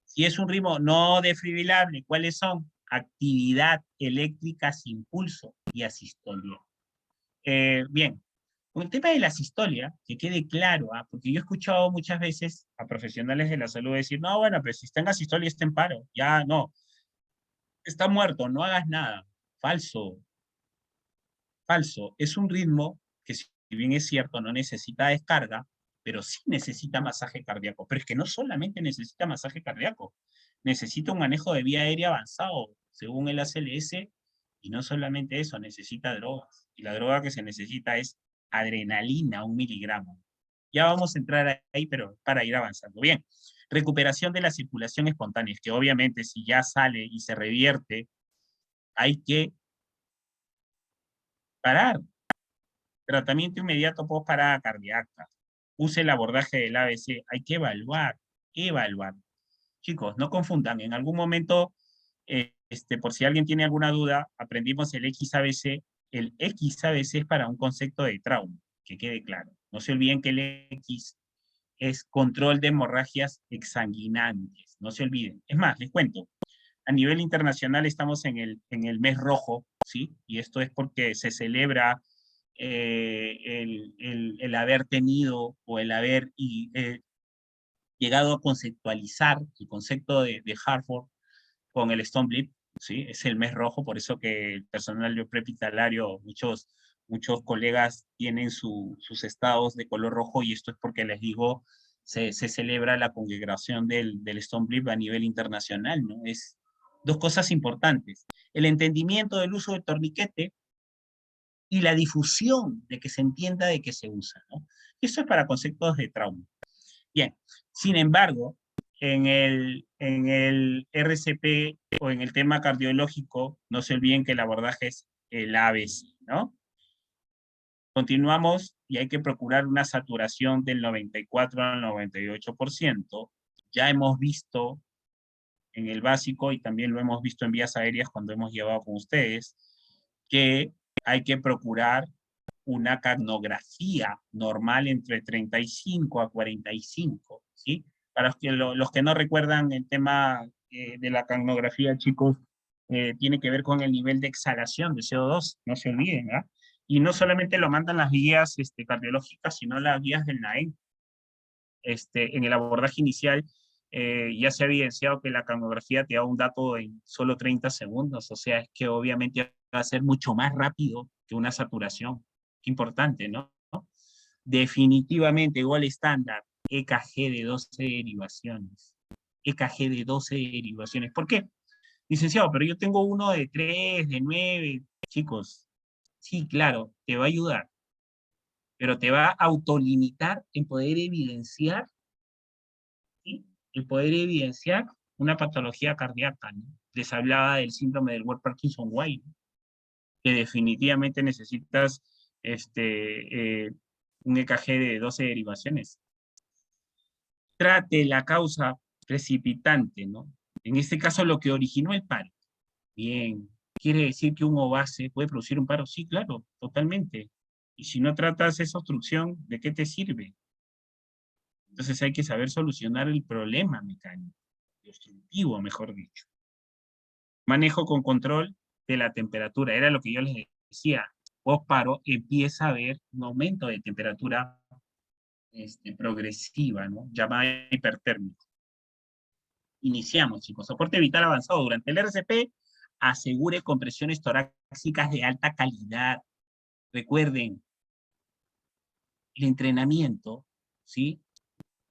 Si es un ritmo no defibrilable, ¿cuáles son? Actividad eléctrica sin pulso y asistolia. Bien, con el tema de la asistolia, que quede claro, porque yo he escuchado muchas veces a profesionales de la salud decir, no, bueno, pero si está en asistolia está en paro. Ya, no. Está muerto, no hagas nada. Falso, falso. Es un ritmo que, si bien es cierto, no necesita descarga, pero sí necesita masaje cardíaco. Pero es que no solamente necesita masaje cardíaco, necesita un manejo de vía aérea avanzado, según el ACLS, y no solamente eso, necesita drogas. Y la droga que se necesita es adrenalina, 1 miligramo. Ya vamos a entrar ahí, pero para ir avanzando. Bien, recuperación de la circulación espontánea, que obviamente si ya sale y se revierte, hay que parar. Tratamiento inmediato post parada cardíaca. Use el abordaje del ABC. Hay que evaluar, evaluar. Chicos, no confundan. En algún momento, por si alguien tiene alguna duda, aprendimos el XABC. El XABC es para un concepto de trauma, que quede claro. No se olviden que el X es control de hemorragias exsanguinantes. No se olviden. Es más, les cuento. A nivel internacional estamos en el mes rojo, ¿sí? Y esto es porque se celebra el haber tenido o el haber llegado a conceptualizar el concepto de Hartford con el Stone Blip, ¿sí? Es el mes rojo, por eso que el personal prehospitalario, muchos colegas tienen sus estados de color rojo, y esto es porque les digo, se celebra la congregación del Stone Blip a nivel internacional, ¿no? Es dos cosas importantes: el entendimiento del uso del torniquete y la difusión de que se entienda de que se usa, ¿no? Esto es para conceptos de trauma. Bien, sin embargo, en el RCP o en el tema cardiológico, no se olviden que el abordaje es el ABC, ¿no? Continuamos y hay que procurar una saturación del 94 al 98%. Ya hemos visto en el básico, y también lo hemos visto en vías aéreas cuando hemos llevado con ustedes, que hay que procurar una capnografía normal entre 35 a 45, ¿sí? Para los que no recuerdan el tema de la capnografía, chicos, tiene que ver con el nivel de exhalación de CO2, no se olviden, ¿ah? Y no solamente lo mandan las guías cardiológicas, sino las guías del NAEM. En el abordaje inicial ya se ha evidenciado que la capnografía te da un dato en solo 30 segundos, o sea, es que obviamente va a ser mucho más rápido que una saturación. Qué importante, ¿no? Definitivamente, gol estándar, EKG de 12 derivaciones. EKG de 12 derivaciones. ¿Por qué? Licenciado, pero yo tengo uno de 3, de 9. Chicos, sí, claro, te va a ayudar, pero te va a autolimitar en poder evidenciar, ¿sí? El poder evidenciar una patología cardíaca, ¿no? Les hablaba del síndrome del Ward-Parkinson-White, que definitivamente necesitas un EKG de 12 derivaciones. Trate la causa precipitante, ¿no? En este caso, lo que originó el paro. Bien, ¿quiere decir que un OVACE puede producir un paro? Sí, claro, totalmente. Y si no tratas esa obstrucción, ¿de qué te sirve? Entonces hay que saber solucionar el problema mecánico, obstructivo, mejor dicho. Manejo con control de la temperatura, era lo que yo les decía. Post paro empieza a haber un aumento de temperatura progresiva, ¿no? Llamada hipertérmica. Iniciamos, chicos. Soporte vital avanzado. Durante el RCP, asegure compresiones torácicas de alta calidad. Recuerden, el entrenamiento, ¿sí?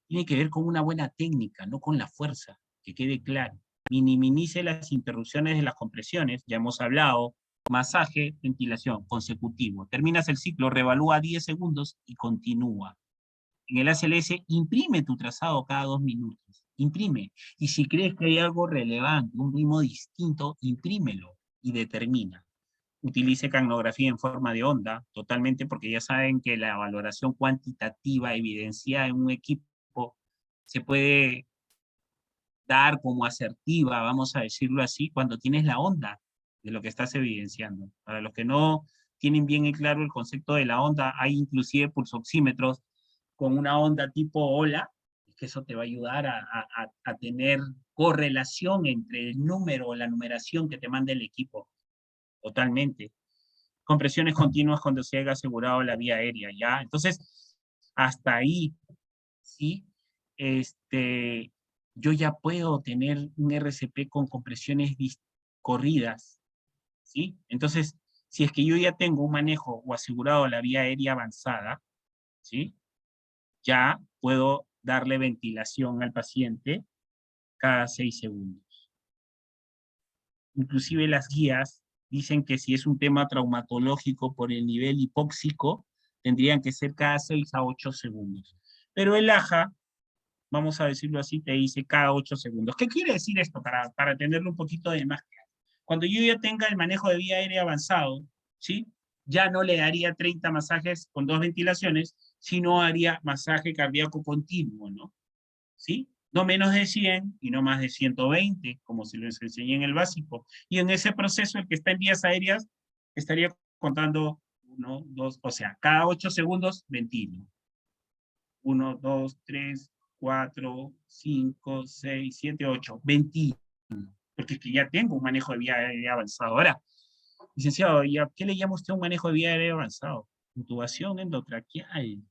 Tiene que ver con una buena técnica, no con la fuerza, que quede claro. Minimice las interrupciones de las compresiones, ya hemos hablado, masaje, ventilación, consecutivo. Terminas el ciclo, revalúa 10 segundos y continúa. En el ACLS, imprime tu trazado cada 2 minutos. Imprime. Y si crees que hay algo relevante, un ritmo distinto, imprímelo y determina. utilice capnografía en forma de onda, totalmente, porque ya saben que la valoración cuantitativa evidenciada en un equipo se puede dar como asertiva, vamos a decirlo así, cuando tienes la onda de lo que estás evidenciando. Para los que no tienen bien en claro el concepto de la onda, hay inclusive pulsoxímetros con una onda tipo ola, que eso te va a ayudar a tener correlación entre el número o la numeración que te manda el equipo, totalmente. Compresiones continuas cuando se haya asegurado la vía aérea, ¿ya? Entonces, hasta ahí, ¿sí? Yo ya puedo tener un RCP con compresiones corridas, ¿sí? Entonces, si es que yo ya tengo un manejo o asegurado la vía aérea avanzada, ¿sí? Ya puedo darle ventilación al paciente cada 6 segundos. Inclusive las guías dicen que si es un tema traumatológico por el nivel hipóxico, tendrían que ser cada 6 a 8 segundos. Pero el AJA, vamos a decirlo así, te dice cada 8 segundos. ¿Qué quiere decir esto? Para tenerlo un poquito de más claro. Cuando yo ya tenga el manejo de vía aérea avanzado, ¿sí? Ya no le daría 30 masajes con 2 ventilaciones, sino haría masaje cardíaco continuo, ¿no? ¿Sí? No menos de 100 y no más de 120, como se les enseñé en el básico. Y en ese proceso, el que está en vías aéreas estaría contando 1, 2, o sea, cada 8 segundos ventilo. 1, 2, 3, 4, 5, 6, 7, 8, 21. Porque es que ya tengo un manejo de vía aérea avanzado. Ahora, licenciado, ¿y a qué le llama usted un manejo de vía aérea avanzado? Intubación endotraqueal.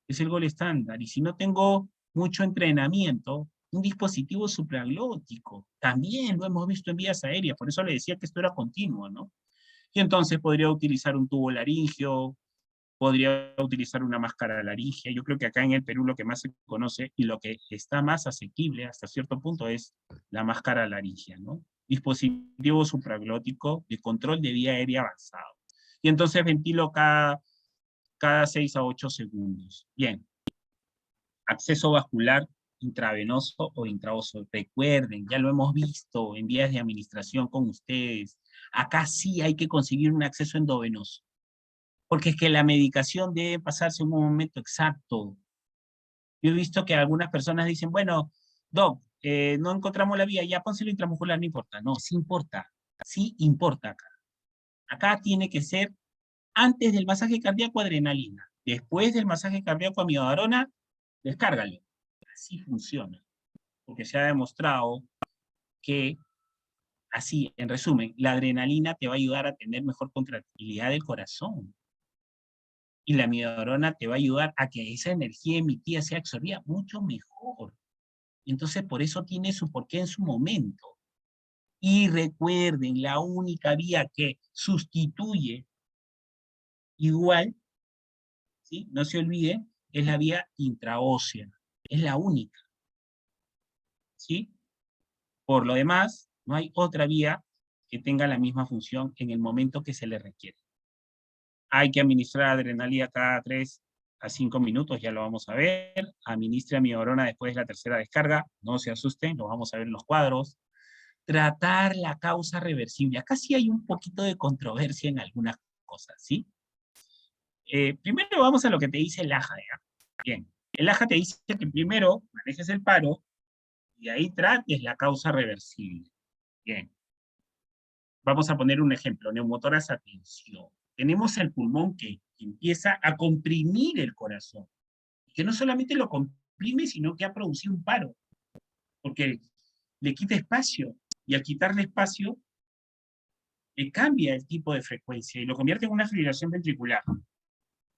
Es el gol estándar. Y si no tengo mucho entrenamiento, un dispositivo supraglótico. También lo hemos visto en vías aéreas. Por eso le decía que esto era continuo, ¿no? Y entonces podría utilizar un tubo laringio, podría utilizar una máscara laringea. Yo creo que acá en el Perú lo que más se conoce y lo que está más asequible hasta cierto punto es la máscara laringea, ¿no? Dispositivo supraglótico de control de vía aérea avanzado. Y entonces ventilo cada 6 a 8 segundos. Bien. Acceso vascular intravenoso o intraoso. Recuerden, ya lo hemos visto en vías de administración con ustedes. Acá sí hay que conseguir un acceso endovenoso. Porque es que la medicación debe pasarse en un momento exacto. Yo he visto que algunas personas dicen, bueno, doc, no encontramos la vía, ya pónselo intramuscular, no importa. No, sí importa. Sí importa acá. Acá tiene que ser antes del masaje cardíaco adrenalina. Después del masaje cardíaco amiodarona, descárgalo. Así funciona. Porque se ha demostrado que, así, en resumen, la adrenalina te va a ayudar a tener mejor contractilidad del corazón. Y la amiodarona te va a ayudar a que esa energía emitida sea absorbida mucho mejor. Entonces, por eso tiene su porqué en su momento. Y recuerden, la única vía que sustituye igual, ¿sí? No se olviden, es la vía intraósea. Es la única, ¿sí? Por lo demás, no hay otra vía que tenga la misma función en el momento que se le requiere. Hay que administrar adrenalina cada 3 a 5 minutos, ya lo vamos a ver. Administre amiodarona después de la tercera descarga, no se asusten, lo vamos a ver en los cuadros. Tratar la causa reversible. Acá sí hay un poquito de controversia en algunas cosas, ¿sí? Primero vamos a lo que te dice el AJA, ¿ya? Bien, el AJA te dice que primero manejes el paro y ahí trates la causa reversible. Bien. Vamos a poner un ejemplo, neumotoras a tensión. Tenemos el pulmón que empieza a comprimir el corazón. Que no solamente lo comprime, sino que ha producido un paro. Porque le quita espacio. Y al quitarle espacio, le cambia el tipo de frecuencia y lo convierte en una fibrilación ventricular.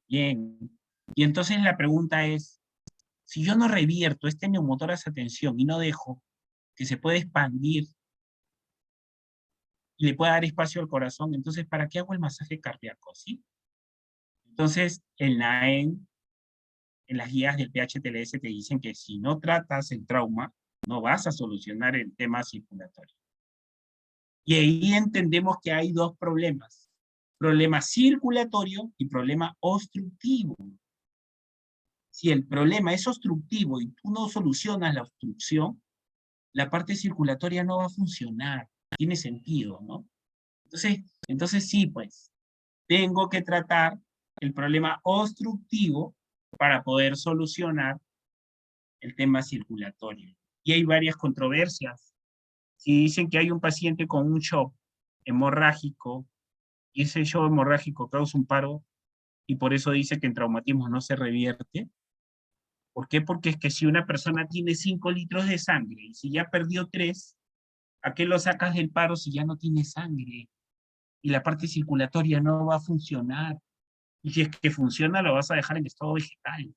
Bien. Y entonces la pregunta es, si yo no revierto este neumotoras a tensión y no dejo que se pueda expandir y le pueda dar espacio al corazón, entonces, ¿para qué hago el masaje cardíaco? ¿Sí? Entonces, en las guías del PHTLS te dicen que si no tratas el trauma, no vas a solucionar el tema circulatorio. Y ahí entendemos que hay dos problemas. Problema circulatorio y problema obstructivo. Si el problema es obstructivo y tú no solucionas la obstrucción, la parte circulatoria no va a funcionar. Tiene sentido, ¿no? Entonces, Entonces sí, pues, tengo que tratar el problema obstructivo para poder solucionar el tema circulatorio. Y hay varias controversias. Si dicen que hay un paciente con un shock hemorrágico y ese shock hemorrágico causa un paro y por eso dice que en traumatismo no se revierte. ¿Por qué? Porque es que si una persona tiene 5 litros de sangre y si ya perdió 3, ¿a qué lo sacas del paro si ya no tiene sangre? Y la parte circulatoria no va a funcionar. Y si es que funciona, lo vas a dejar en estado vegetal.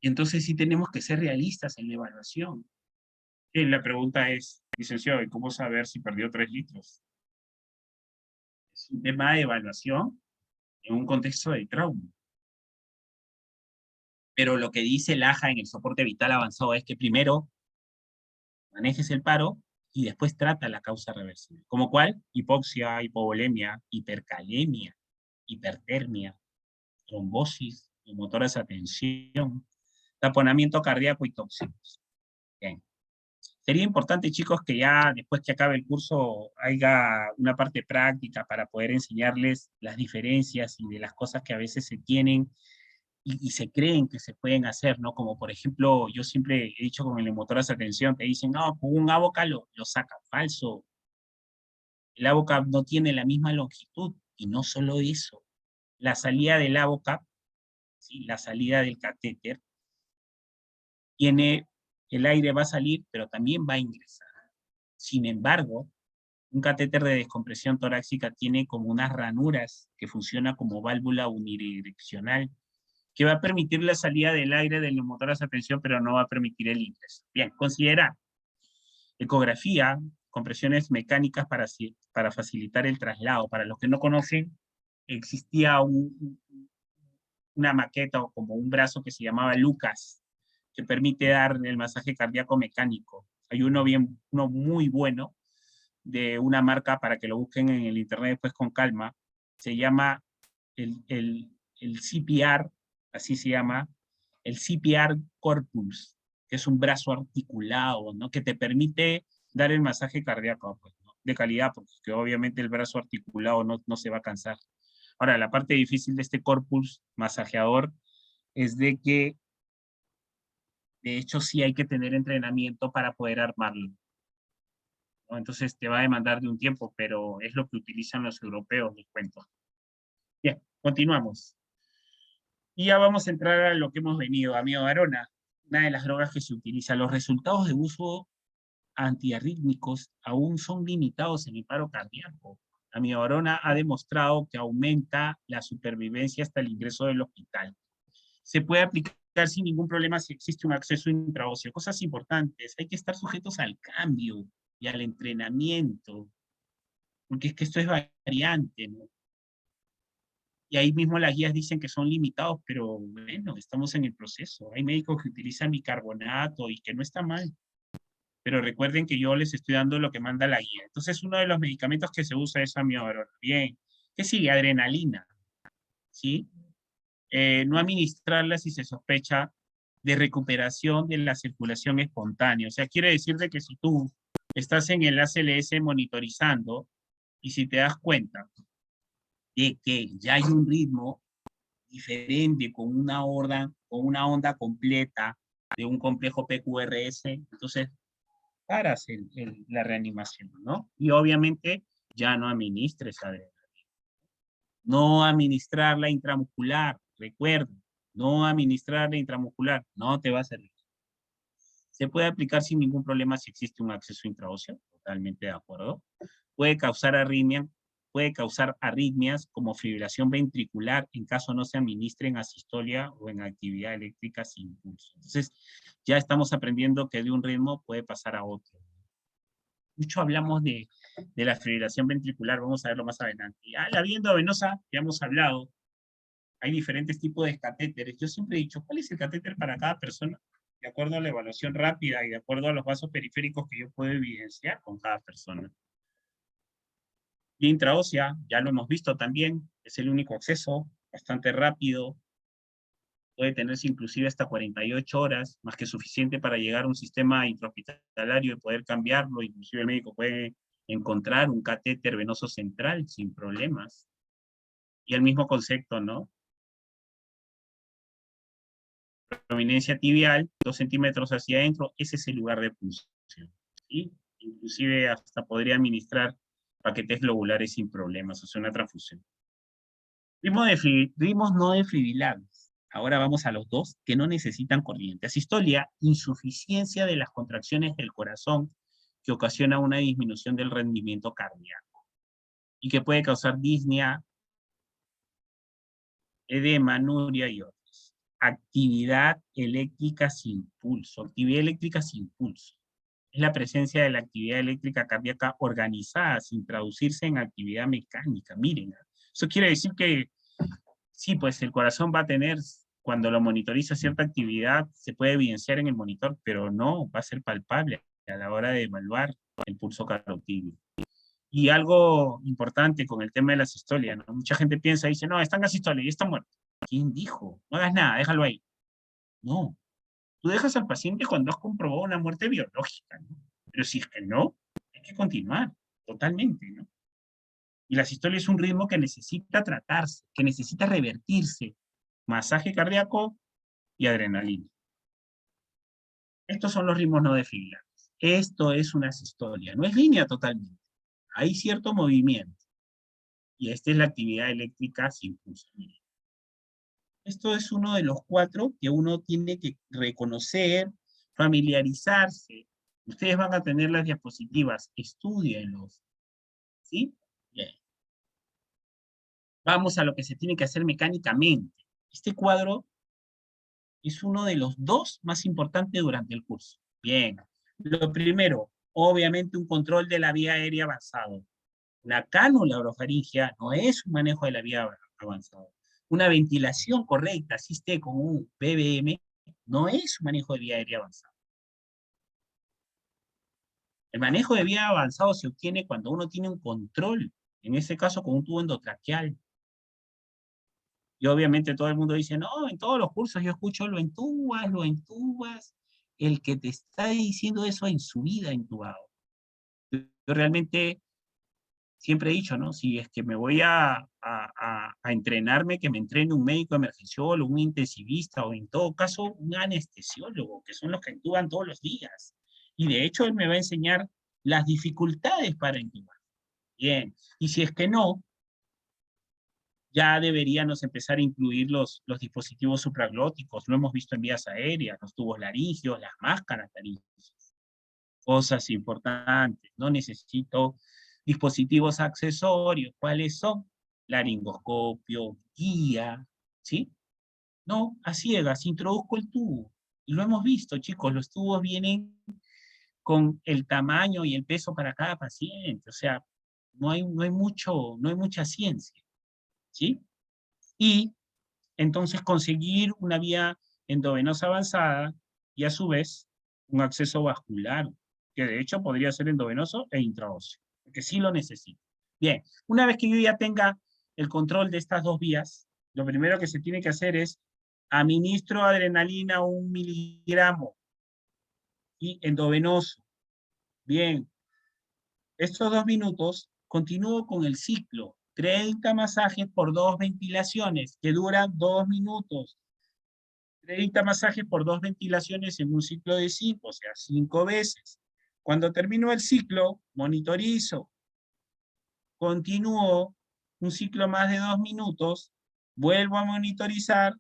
Y entonces sí tenemos que ser realistas en la evaluación. Y la pregunta es, licenciado, ¿y cómo saber si perdió 3 litros? Es un tema de evaluación en un contexto de trauma. Pero lo que dice el AJA en el soporte vital avanzado es que primero manejes el paro y después trata la causa reversible. ¿Como cuál? Hipoxia, hipovolemia, hipercalemia, hipertermia, trombosis, motoras de tensión, taponamiento cardíaco y tóxicos. Bien. Sería importante, chicos, que ya después que acabe el curso haya una parte práctica para poder enseñarles las diferencias y de las cosas que a veces se tienen y se creen que se pueden hacer, ¿no? Como por ejemplo, yo siempre he dicho con el motor de atención, te dicen, no, con un AVOCA lo saca. Falso. El AVOCA no tiene la misma longitud y no solo eso. La salida del AVOCA, ¿sí? La salida del catéter, tiene, el aire va a salir, pero también va a ingresar. Sin embargo, un catéter de descompresión torácica tiene como unas ranuras que funciona como válvula unidireccional, que va a permitir la salida del aire del neumotor a presión, pero no va a permitir el ingreso. Bien, considera ecografía, compresiones mecánicas para facilitar el traslado. Para los que no conocen, existía una maqueta o como un brazo que se llamaba Lucas, que permite dar el masaje cardíaco mecánico. Hay uno muy bueno, de una marca para que lo busquen en el internet después con calma. Se llama el CPR, así se llama, el CPR Corpus, que es un brazo articulado, ¿no? Que te permite dar el masaje cardíaco, pues, ¿no? De calidad, porque obviamente el brazo articulado no se va a cansar. Ahora, la parte difícil de este corpus masajeador es de que, de hecho, sí hay que tener entrenamiento para poder armarlo, ¿no? Entonces te va a demandar de un tiempo, pero es lo que utilizan los europeos, les cuento. Bien, continuamos. Y ya vamos a entrar a lo que hemos venido, amiodarona, una de las drogas que se utiliza. Los resultados de uso antiarrítmicos aún son limitados en el paro cardíaco. La amiodarona ha demostrado que aumenta la supervivencia hasta el ingreso del hospital. Se puede aplicar sin ningún problema si existe un acceso intraóseo. Cosas importantes, hay que estar sujetos al cambio y al entrenamiento, porque es que esto es variante, ¿no? Y ahí mismo las guías dicen que son limitados, pero bueno, estamos en el proceso. Hay médicos que utilizan bicarbonato y que no está mal. Pero recuerden que yo les estoy dando lo que manda la guía. Entonces, uno de los medicamentos que se usa es amiodarona. Bien. ¿Qué sigue? Adrenalina. ¿Sí? No administrarla si se sospecha de recuperación de la circulación espontánea. O sea, quiere decir de que si tú estás en el ACLS monitorizando y si te das cuenta de que ya hay un ritmo diferente con una onda completa de un complejo PQRS, entonces paras la reanimación, ¿no? Y obviamente ya no administres adrenalina. No administrarla intramuscular, recuerda, no administrarla intramuscular, no te va a servir. Se puede aplicar sin ningún problema si existe un acceso intraóseo, totalmente de acuerdo. Puede causar arritmias como fibrilación ventricular en caso no se administre en asistolia o en actividad eléctrica sin pulso. Entonces, ya estamos aprendiendo que de un ritmo puede pasar a otro. Mucho hablamos de la fibrilación ventricular, vamos a verlo más adelante. La vía endovenosa, ya hemos hablado, hay diferentes tipos de catéteres. Yo siempre he dicho, ¿cuál es el catéter para cada persona? De acuerdo a la evaluación rápida y de acuerdo a los vasos periféricos que yo puedo evidenciar con cada persona. Vía intraósea, ya lo hemos visto también, es el único acceso, bastante rápido, puede tenerse inclusive hasta 48 horas, más que suficiente para llegar a un sistema intrahospitalario y poder cambiarlo, inclusive el médico puede encontrar un catéter venoso central sin problemas. Y el mismo concepto, ¿no? Prominencia tibial, 2 centímetros hacia adentro, ese es el lugar de punción. ¿Sí? Inclusive hasta podría administrar paquetes globulares sin problemas, o sea, una transfusión. Ritmos no defibrilables. Ahora vamos a los dos que no necesitan corriente. Asistolia, insuficiencia de las contracciones del corazón que ocasiona una disminución del rendimiento cardíaco y que puede causar disnea, edema, anuria y otros. Actividad eléctrica sin pulso. Actividad eléctrica sin pulso. Es la presencia de la actividad eléctrica cardíaca organizada sin traducirse en actividad mecánica. Miren, eso quiere decir que sí, pues el corazón va a tener, cuando lo monitoriza cierta actividad, se puede evidenciar en el monitor, pero no va a ser palpable a la hora de evaluar el pulso carotídeo. Y algo importante con el tema de la sistolia, ¿no? Mucha gente piensa y dice, no, está en asistolia y está muerto. ¿Quién dijo? No hagas nada, déjalo ahí. No, tú dejas al paciente cuando has comprobado una muerte biológica, ¿no? Pero si es que no, hay que continuar, totalmente, ¿no? Y la sistolia es un ritmo que necesita tratarse, que necesita revertirse. Masaje cardíaco y adrenalina. Estos son los ritmos no defibrilables. Esto es una sistolia, no es línea totalmente. Hay cierto movimiento. Y esta es la actividad eléctrica sin pulso. Esto es uno de los 4 que uno tiene que reconocer, familiarizarse. Ustedes van a tener las diapositivas, estúdienlos. ¿Sí? Bien. Vamos a lo que se tiene que hacer mecánicamente. Este cuadro es uno de los 2 más importantes durante el curso. Bien. Lo primero, obviamente un control de la vía aérea avanzado. La cánula orofaringia no es un manejo de la vía avanzado. Una ventilación correcta, así esté con un BBM, no es un manejo de vía aérea avanzado. El manejo de vía avanzado se obtiene cuando uno tiene un control, en este caso con un tubo endotraqueal. Y obviamente todo el mundo dice, no, en todos los cursos yo escucho lo entubas, lo entubas. El que te está diciendo eso en su vida entubado. Yo realmente siempre he dicho, ¿no? Si es que me voy a entrenarme, que me entrene un médico emergenciólogo, un intensivista o en todo caso un anestesiólogo, que son los que entuban todos los días. Y de hecho él me va a enseñar las dificultades para entubar. Bien, y si es que no, ya deberíamos empezar a incluir los dispositivos supraglóticos. Lo hemos visto en vías aéreas, los tubos laringios, las máscaras laringias. Cosas importantes. No necesito dispositivos accesorios. ¿Cuáles son? Laringoscopio, guía, ¿sí? No, a ciegas, introduzco el tubo. Y lo hemos visto, chicos, los tubos vienen con el tamaño y el peso para cada paciente. O sea, no hay mucha ciencia, ¿sí? Y entonces conseguir una vía endovenosa avanzada y a su vez un acceso vascular, que de hecho podría ser endovenoso e intraóseo, porque sí lo necesito. Bien, una vez que yo ya tenga el control de estas 2 vías, lo primero que se tiene que hacer es administro adrenalina 1 miligramo y endovenoso. Bien, estos 2 minutos continúo con el ciclo, 30 masajes por 2 ventilaciones, que duran 2 minutos. 30 masajes por 2 ventilaciones en un ciclo de 5, o sea, 5 veces. Cuando termino el ciclo, monitorizo, continúo un ciclo más de 2 minutos, vuelvo a monitorizar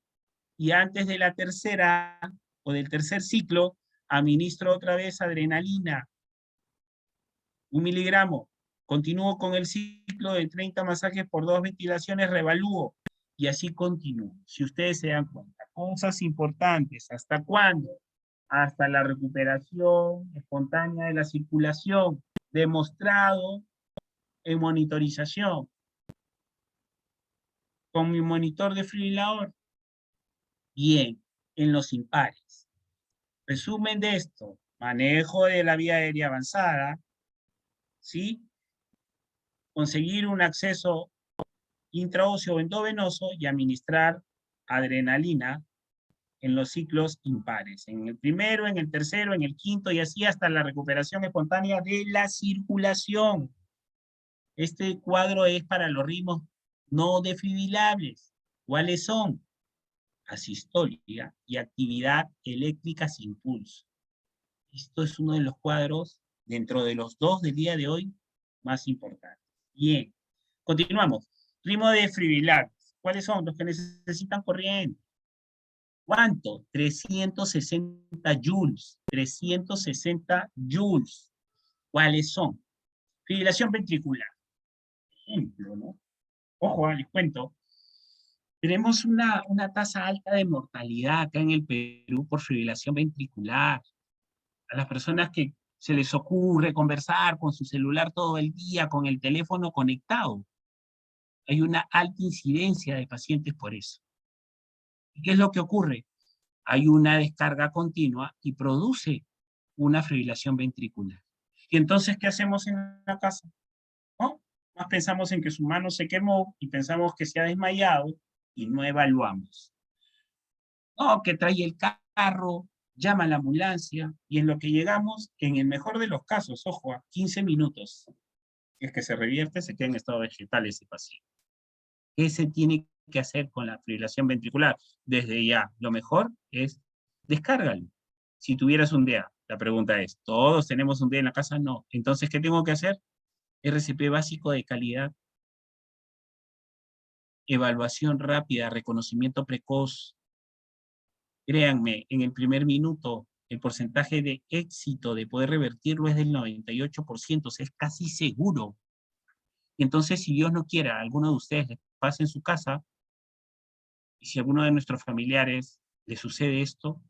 y antes de la tercera o del tercer ciclo, administro otra vez adrenalina, 1 miligramo. Continúo con el ciclo de 30 masajes por 2 ventilaciones, revalúo y así continúo. Si ustedes se dan cuenta, cosas importantes, ¿hasta cuándo? Hasta la recuperación espontánea de la circulación, demostrado en monitorización, con mi monitor desfibrilador. Bien, en los impares. Resumen de esto, manejo de la vía aérea avanzada, ¿sí? Conseguir un acceso intraóseo endovenoso y administrar adrenalina en los ciclos impares, en el primero, en el tercero, en el quinto, y así hasta la recuperación espontánea de la circulación. Este cuadro es para los ritmos no defibrilables. ¿Cuáles son? Asistolia y actividad eléctrica sin pulso. Esto es uno de los cuadros, dentro de los dos del día de hoy, más importantes. Bien, continuamos. Ritmo defibrilables. ¿Cuáles son? Los que necesitan corriente. ¿Cuánto? 360 joules. 360 joules. ¿Cuáles son? Fibrilación ventricular. Ejemplo, ¿no? Ojo, les cuento. Tenemos una tasa alta de mortalidad acá en el Perú por fibrilación ventricular. A las personas que se les ocurre conversar con su celular todo el día, con el teléfono conectado, hay una alta incidencia de pacientes por eso. ¿Y qué es lo que ocurre? Hay una descarga continua y produce una fibrilación ventricular. Y entonces, ¿qué hacemos en la casa? ¿No? Más pensamos en que su mano se quemó y pensamos que se ha desmayado y no evaluamos. No, que trae el carro, llama a la ambulancia y en lo que llegamos, en el mejor de los casos, ojo, a 15 minutos, es que se revierte, se queda en estado vegetal ese paciente. ¿Qué se tiene que hacer con la fibrilación ventricular? Desde ya, lo mejor es descárgalo. Si tuvieras un DEA, la pregunta es, ¿todos tenemos un DEA en la casa? No. Entonces, ¿qué tengo que hacer? RCP básico de calidad, evaluación rápida, reconocimiento precoz. Créanme, en el primer minuto, el porcentaje de éxito de poder revertirlo es del 98%, o sea, es casi seguro. Y entonces, si Dios no quiera, alguno de ustedes les pasa en su casa, y si a alguno de nuestros familiares le sucede esto,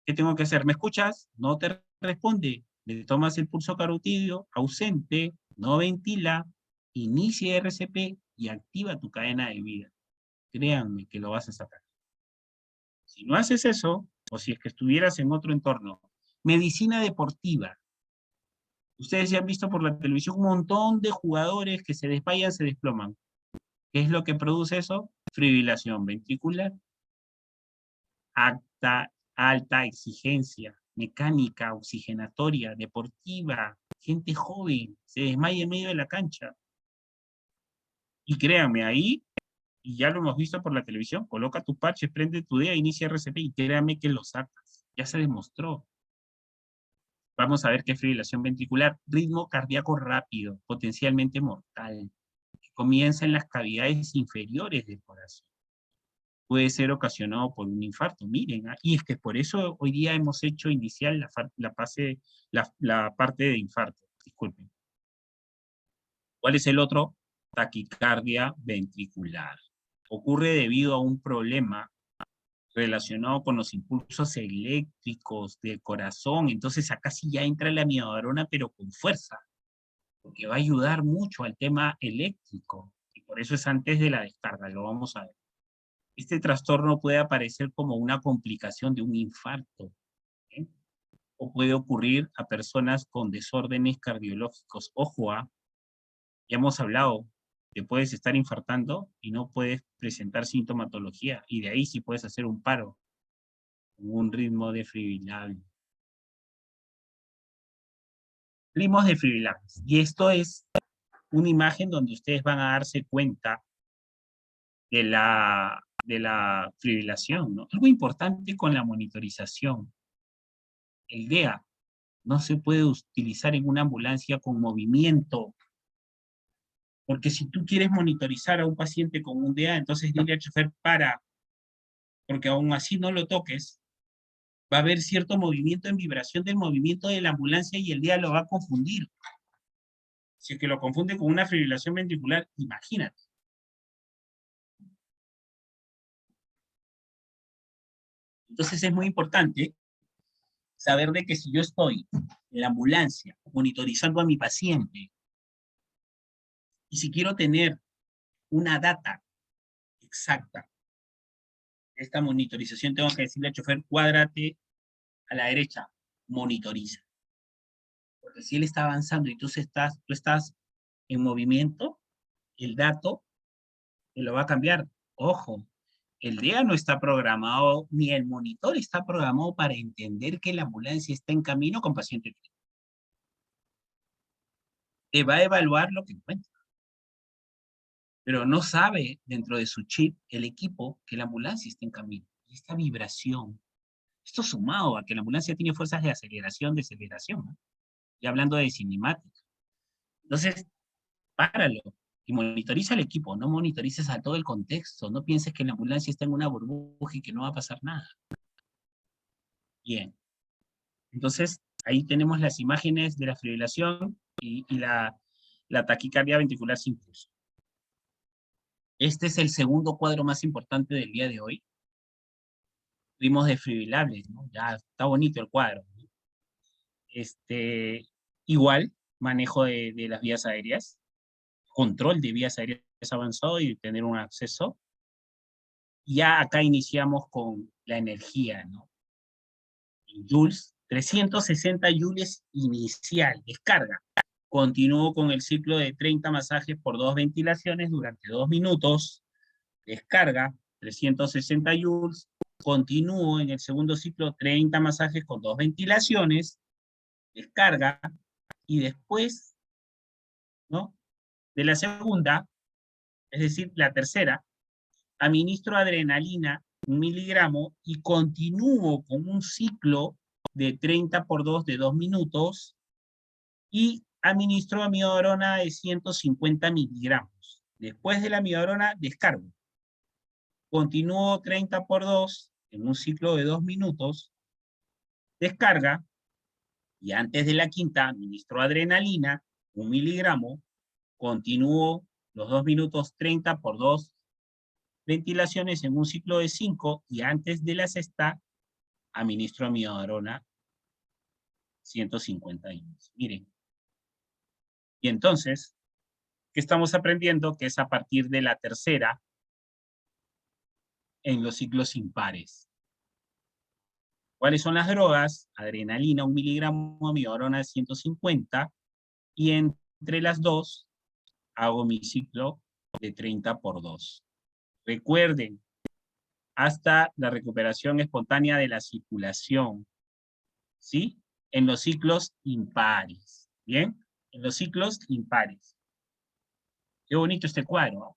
¿qué tengo que hacer? ¿Me escuchas? No te responde. Le tomas el pulso carotídeo, ausente, no ventila, inicia RCP y activa tu cadena de vida. Créanme que lo vas a sacar. Si no haces eso, o si es que estuvieras en otro entorno, medicina deportiva. Ustedes ya han visto por la televisión un montón de jugadores que se desmayan, se desploman. ¿Qué es lo que produce eso? Fibrilación ventricular. Alta exigencia, mecánica, oxigenatoria, deportiva, gente joven, se desmaya en medio de la cancha. Y créanme, ahí, y ya lo hemos visto por la televisión, coloca tu parche, prende tu DEA, inicia RCP y créanme que lo sacas. Ya se demostró. Vamos a ver qué es fibrilación ventricular. Ritmo cardíaco rápido, potencialmente mortal, que comienza en las cavidades inferiores del corazón. Puede ser ocasionado por un infarto. Miren, y es que por eso hoy día hemos hecho inicial la parte de infarto. Disculpen. ¿Cuál es el otro? Taquicardia ventricular. Ocurre debido a un problema relacionado con los impulsos eléctricos del corazón. Entonces acá sí ya entra la amiodarona, pero con fuerza, porque va a ayudar mucho al tema eléctrico. Y por eso es antes de la descarga, lo vamos a ver. Este trastorno puede aparecer como una complicación de un infarto, ¿eh? O puede ocurrir a personas con desórdenes cardiológicos. Ojo, ya hemos hablado, que puedes estar infartando y no puedes presentar sintomatología, y de ahí sí puedes hacer un paro, un ritmo defibrilable. Ritmos defibrilables. Y esto es una imagen donde ustedes van a darse cuenta de la fibrilación, ¿no? Algo importante con la monitorización. El DEA no se puede utilizar en una ambulancia con movimiento, porque si tú quieres monitorizar a un paciente con un DEA, entonces dile al chofer para, porque aún así no lo toques, va a haber cierto movimiento en vibración del movimiento de la ambulancia y el DEA lo va a confundir. Si es que lo confunde con una fibrilación ventricular, imagínate. Entonces es muy importante saber de que si yo estoy en la ambulancia monitorizando a mi paciente y si quiero tener una data exacta de esta monitorización, tengo que decirle al chofer, cuádrate a la derecha, monitoriza. Porque si él está avanzando y tú estás en movimiento, el dato te lo va a cambiar. Ojo, El DEA no está programado, ni el monitor está programado para entender que la ambulancia está en camino con paciente crítico. Te va a evaluar lo que encuentra. Pero no sabe dentro de su chip, el equipo, que la ambulancia está en camino. Y esta vibración, esto sumado a que la ambulancia tiene fuerzas de aceleración, deceleración, ¿no? Y hablando de cinemática. Entonces, páralo y monitoriza al equipo, no monitorices a todo el contexto, no pienses que la ambulancia está en una burbuja y que no va a pasar nada. Bien. Entonces, ahí tenemos las imágenes de la fibrilación y la taquicardia ventricular sin pulso. Este es el segundo cuadro más importante del día de hoy. Ritmos desfibrilables, ¿no? Ya está bonito el cuadro, ¿no? Igual, manejo de las vías aéreas, control de vías aéreas avanzado y tener un acceso. Ya acá iniciamos con la energía, ¿no? En joules, 360 joules inicial, descarga. Continúo con el ciclo de 30 masajes por 2 ventilaciones durante 2 minutos. Descarga, 360 joules. Continúo en el segundo ciclo, 30 masajes con 2 ventilaciones. Descarga. Y después, ¿no? De la segunda, es decir, la tercera, administro adrenalina, 1 miligramo, y continúo con un ciclo de 30 por 2 de 2 minutos, y administro amiodarona de 150 miligramos. Después de la amiodarona, descargo. Continúo 30 por 2 en un ciclo de 2 minutos, descarga, y antes de la quinta, administro adrenalina, 1 miligramo, continúo los 2 minutos 30 por 2 ventilaciones en un ciclo de 5, y antes de la sexta, administro amiodarona 150 años. Miren. Y entonces, ¿qué estamos aprendiendo? Que es a partir de la tercera en los ciclos impares. ¿Cuáles son las drogas? Adrenalina 1 miligramo, amiodarona 150, y entre las dos hago mi ciclo de 30 por 2. Recuerden, hasta la recuperación espontánea de la circulación, ¿sí? En los ciclos impares, ¿bien? En los ciclos impares. Qué bonito este cuadro.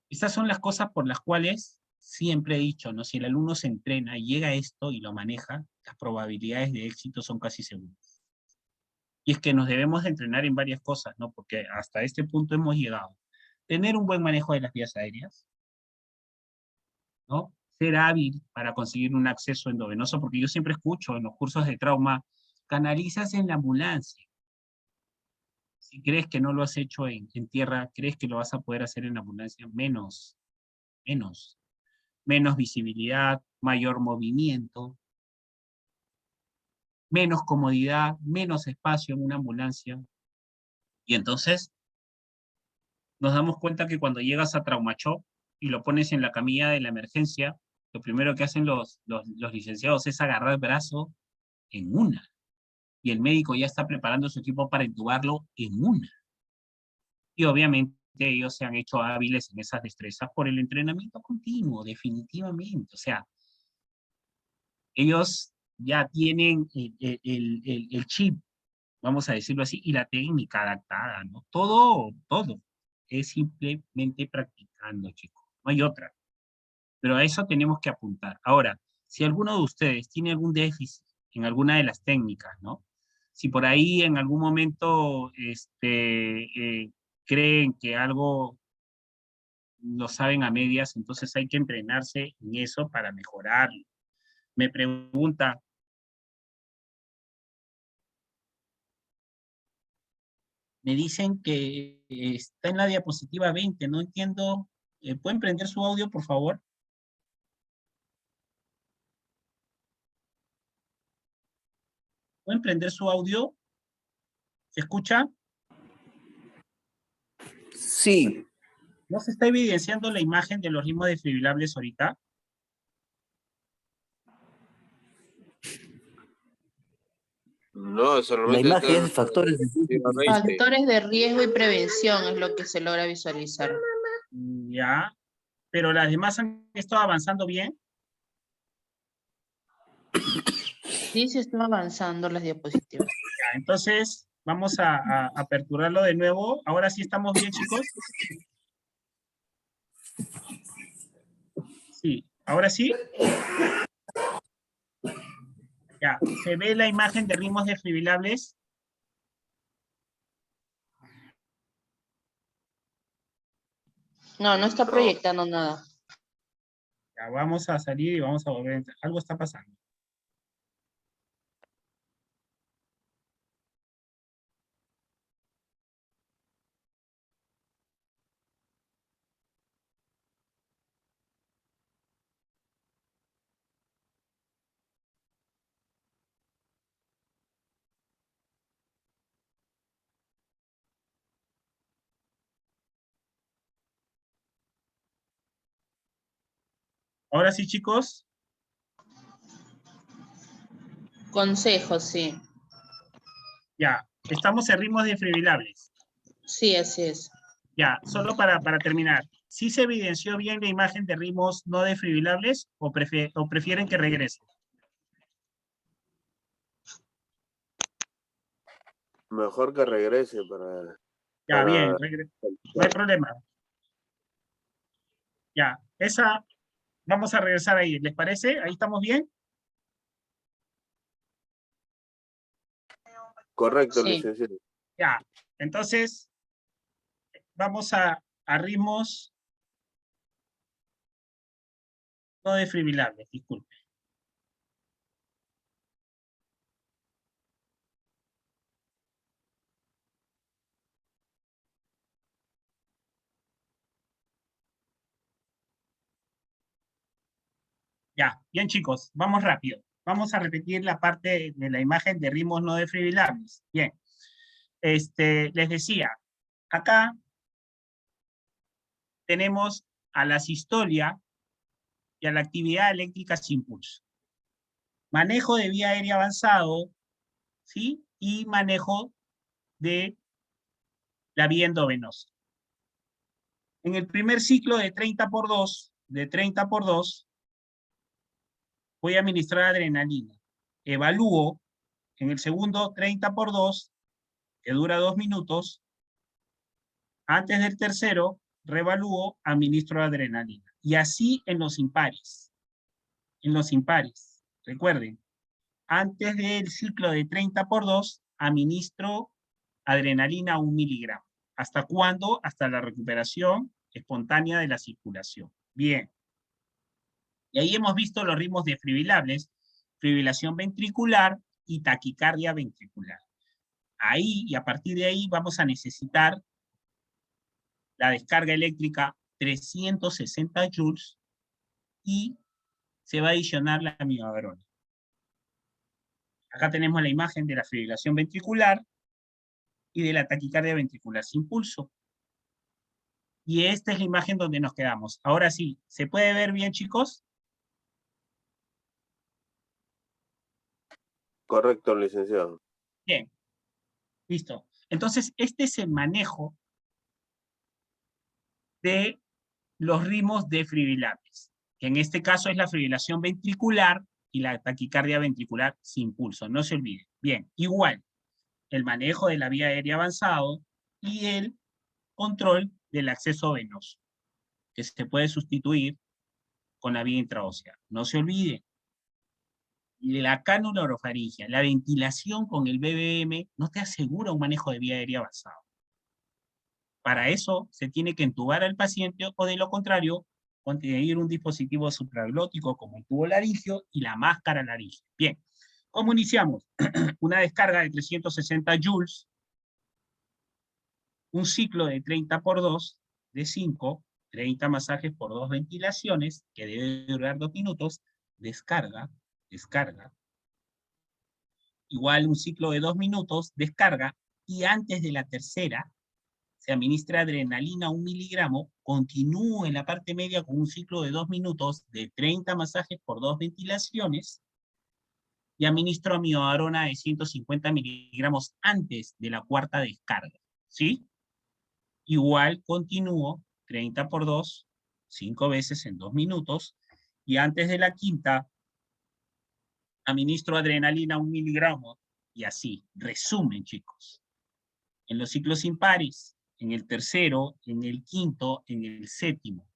Estas son las cosas por las cuales siempre he dicho, ¿no? Si el alumno se entrena y llega a esto y lo maneja, las probabilidades de éxito son casi seguras. Y es que nos debemos de entrenar en varias cosas, ¿no? Porque hasta este punto hemos llegado. Tener un buen manejo de las vías aéreas, ¿no? Ser hábil para conseguir un acceso endovenoso, porque yo siempre escucho en los cursos de trauma, canalizas en la ambulancia. Si crees que no lo has hecho en tierra, crees que lo vas a poder hacer en la ambulancia, menos visibilidad, mayor movimiento, menos comodidad, menos espacio en una ambulancia. Y entonces nos damos cuenta que cuando llegas a Traumashop y lo pones en la camilla de la emergencia, lo primero que hacen los licenciados es agarrar el brazo en una. Y el médico ya está preparando su equipo para intubarlo en una. Y obviamente ellos se han hecho hábiles en esas destrezas por el entrenamiento continuo, definitivamente. O sea, ellos ya tienen el chip, vamos a decirlo así, y la técnica adaptada, ¿no? Todo es simplemente practicando, chicos. No hay otra. Pero a eso tenemos que apuntar. Ahora, si alguno de ustedes tiene algún déficit en alguna de las técnicas, ¿no? Si por ahí en algún momento creen que algo lo saben a medias, entonces hay que entrenarse en eso para mejorarlo. Me pregunta, me dicen que está en la diapositiva 20, no entiendo. ¿Pueden prender su audio, por favor? ¿Pueden prender su audio? ¿Se escucha? Sí. ¿No se está evidenciando la imagen de los ritmos desfibrilables ahorita? No, solamente La imagen están es factores de Factores de riesgo y prevención es lo que se logra visualizar. Ya, pero las demás han estado avanzando bien. Sí, se están avanzando las diapositivas. Ya, entonces, vamos a aperturarlo de nuevo. Ahora sí estamos bien, chicos. Sí, ahora sí. Ya, ¿se ve la imagen de ritmos desfibrilables? No, no está proyectando nada. Ya, vamos a salir y vamos a volver. Algo está pasando. Ahora sí, chicos. Consejos, sí. Ya, estamos en ritmos desfibrilables. Sí, así es. Ya, solo para terminar. ¿Sí se evidenció bien la imagen de ritmos no desfibrilables o prefieren que regrese? Mejor que regrese Ya, bien, para... no hay problema. Ya, vamos a regresar ahí. ¿Les parece? ¿Ahí estamos bien? Correcto, Sí. licenciado. Ya, entonces vamos a ritmos no desfibrilables, disculpe. Ya, bien chicos, vamos rápido. Vamos a repetir la parte de la imagen de ritmos no desfibrilables. Bien, les decía, acá tenemos a la sistolia y a la actividad eléctrica sin pulso. Manejo de vía aérea avanzado, ¿sí? Y manejo de la vía endovenosa. En el primer ciclo de 30 por 2, voy a administrar adrenalina. Evalúo en el segundo 30 por 2, que dura 2 minutos. Antes del tercero, revalúo, administro adrenalina. Y así en los impares. En los impares. Recuerden, antes del ciclo de 30 por 2, administro adrenalina 1 miligramo. ¿Hasta cuándo? Hasta la recuperación espontánea de la circulación. Bien. Y ahí hemos visto los ritmos desfibrilables, fibrilación ventricular y taquicardia ventricular. Ahí, y a partir de ahí, vamos a necesitar la descarga eléctrica 360 joules y se va a adicionar la amiodarona. Acá tenemos la imagen de la fibrilación ventricular y de la taquicardia ventricular sin pulso. Y esta es la imagen donde nos quedamos. Ahora sí, ¿se puede ver bien, chicos? Correcto, licenciado. Bien, listo. Entonces, este es el manejo de los ritmos desfibrilables, que en este caso es la fibrilación ventricular y la taquicardia ventricular sin pulso, no se olviden. Bien, igual, el manejo de la vía aérea avanzado y el control del acceso venoso, que se puede sustituir con la vía intraósea. No se olviden, la cánula orofaringia, la ventilación con el BBM no te asegura un manejo de vía aérea avanzado. Para eso se tiene que entubar al paciente o de lo contrario, conseguir un dispositivo supraglótico como el tubo laringio y la máscara laringio. Bien, ¿cómo iniciamos? Una descarga de 360 joules, un ciclo de 30 por 2, de 5, 30 masajes por 2 ventilaciones, que debe durar 2 minutos, descarga, descarga. Igual un ciclo de 2 minutos, descarga, y antes de la tercera, se administra adrenalina 1 miligramo, continúo en la parte media con un ciclo de 2 minutos de 30 masajes por 2 ventilaciones y administro amiodarona de 150 miligramos antes de la cuarta descarga, ¿sí? Igual continúo 30 por 2, 5 veces en 2 minutos, y antes de la quinta, administro adrenalina 1 miligramo, y así. Resumen, chicos. En los ciclos impares, en el tercero, en el quinto, en el séptimo,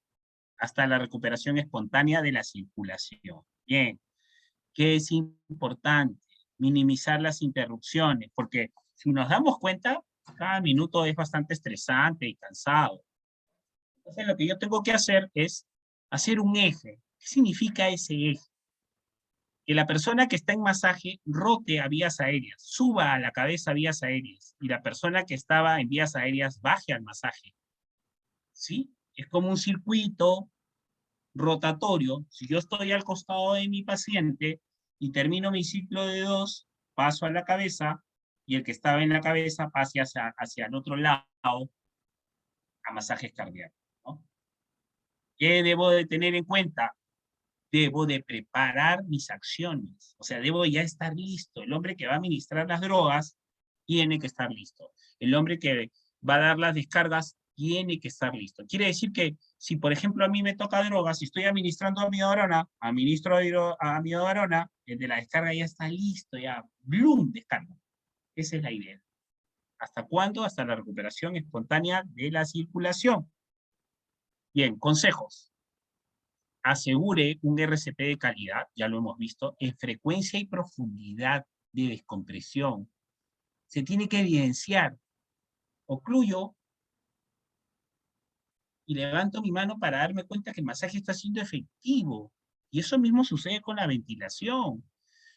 hasta la recuperación espontánea de la circulación. Bien, ¿qué es importante? Minimizar las interrupciones, porque si nos damos cuenta, cada minuto es bastante estresante y cansado. Entonces lo que yo tengo que hacer es hacer un eje. ¿Qué significa ese eje? Que la persona que está en masaje rote a vías aéreas, suba a la cabeza a vías aéreas, y la persona que estaba en vías aéreas baje al masaje. ¿Sí? Es como un circuito rotatorio. Si yo estoy al costado de mi paciente y termino mi ciclo de 2, paso a la cabeza, y el que estaba en la cabeza pase hacia el otro lado a masajes cardíacos, ¿no? ¿Qué debo de tener en cuenta? Debo de preparar mis acciones, o sea, debo ya estar listo. El hombre que va a administrar las drogas tiene que estar listo. El hombre que va a dar las descargas tiene que estar listo. Quiere decir que si, por ejemplo, a mí me toca drogas y estoy administrando amiodarona, administro amiodarona, el de la descarga ya está listo, ya, ¡blum!, descarga. Esa es la idea. ¿Hasta cuándo? Hasta la recuperación espontánea de la circulación. Bien, consejos. Asegure un RCP de calidad, ya lo hemos visto, en frecuencia y profundidad de descompresión. Se tiene que evidenciar. Ocluyo y levanto mi mano para darme cuenta que el masaje está siendo efectivo. Y eso mismo sucede con la ventilación.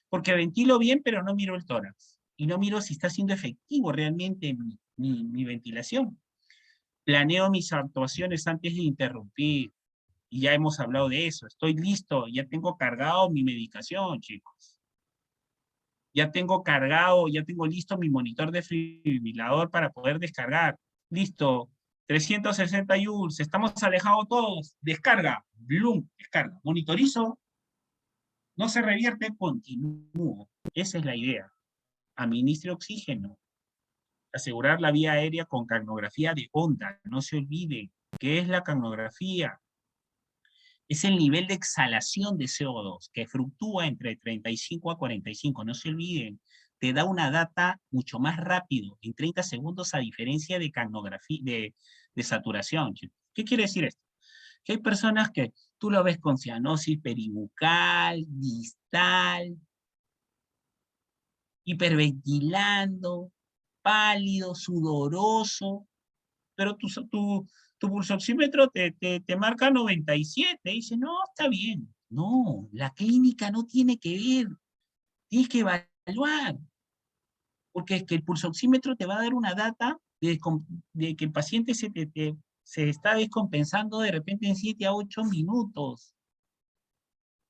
Porque ventilo bien, pero no miro el tórax. Y no miro si está siendo efectivo realmente mi ventilación. Planeo mis actuaciones antes de interrumpir. Y ya hemos hablado de eso. Estoy listo, ya tengo cargado mi medicación, chicos. Ya tengo cargado, ya tengo listo mi monitor desfibrilador para poder descargar. Listo, 360 joules, estamos alejados todos. Descarga, bloom, descarga. Monitorizo, no se revierte, continúo. Esa es la idea. Administre oxígeno. Asegurar la vía aérea con capnografía de onda. No se olvide. ¿Qué es la capnografía? Es el nivel de exhalación de CO2, que fluctúa entre 35 a 45. No se olviden, te da una data mucho más rápido, en 30 segundos, a diferencia de capnografía, de saturación. ¿Qué quiere decir esto? Que hay personas que tú lo ves con cianosis peribucal, distal, hiperventilando, pálido, sudoroso, pero tu pulsoxímetro te marca 97, y dice, no, está bien. No, la clínica no tiene que ver, tienes que evaluar, porque es que el pulsoxímetro te va a dar una data de que el paciente se está descompensando de repente en 7 a 8 minutos.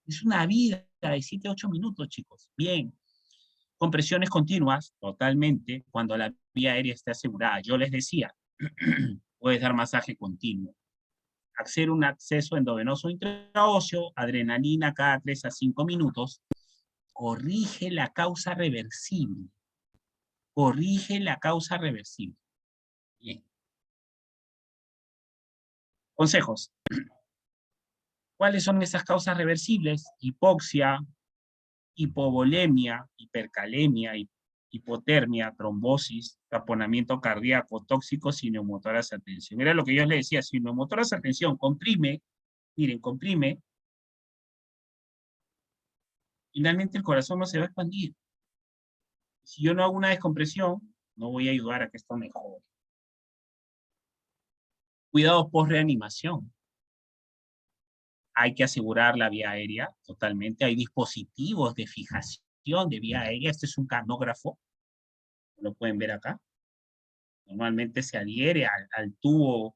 Es una vida de 7 a 8 minutos, chicos. Bien. Compresiones continuas, totalmente, cuando la vía aérea esté asegurada. Yo les decía, puedes dar masaje continuo. Hacer un acceso endovenoso intraóseo, adrenalina cada 3 a 5 minutos, corrige la causa reversible. Corrige la causa reversible. Bien. Consejos. ¿Cuáles son esas causas reversibles? Hipoxia, hipovolemia, hipercalemia, hipotermia, trombosis, taponamiento cardíaco, tóxicos y neumotoras a tensión. Era lo que yo les decía, si neumotoras a tensión comprime, miren, comprime, finalmente el corazón no se va a expandir. Si yo no hago una descompresión, no voy a ayudar a que esto mejore. Cuidados post-reanimación. Hay que asegurar la vía aérea totalmente. Hay dispositivos de fijación de vía aérea. Este es un canógrafo. Lo pueden ver acá. Normalmente se adhiere al tubo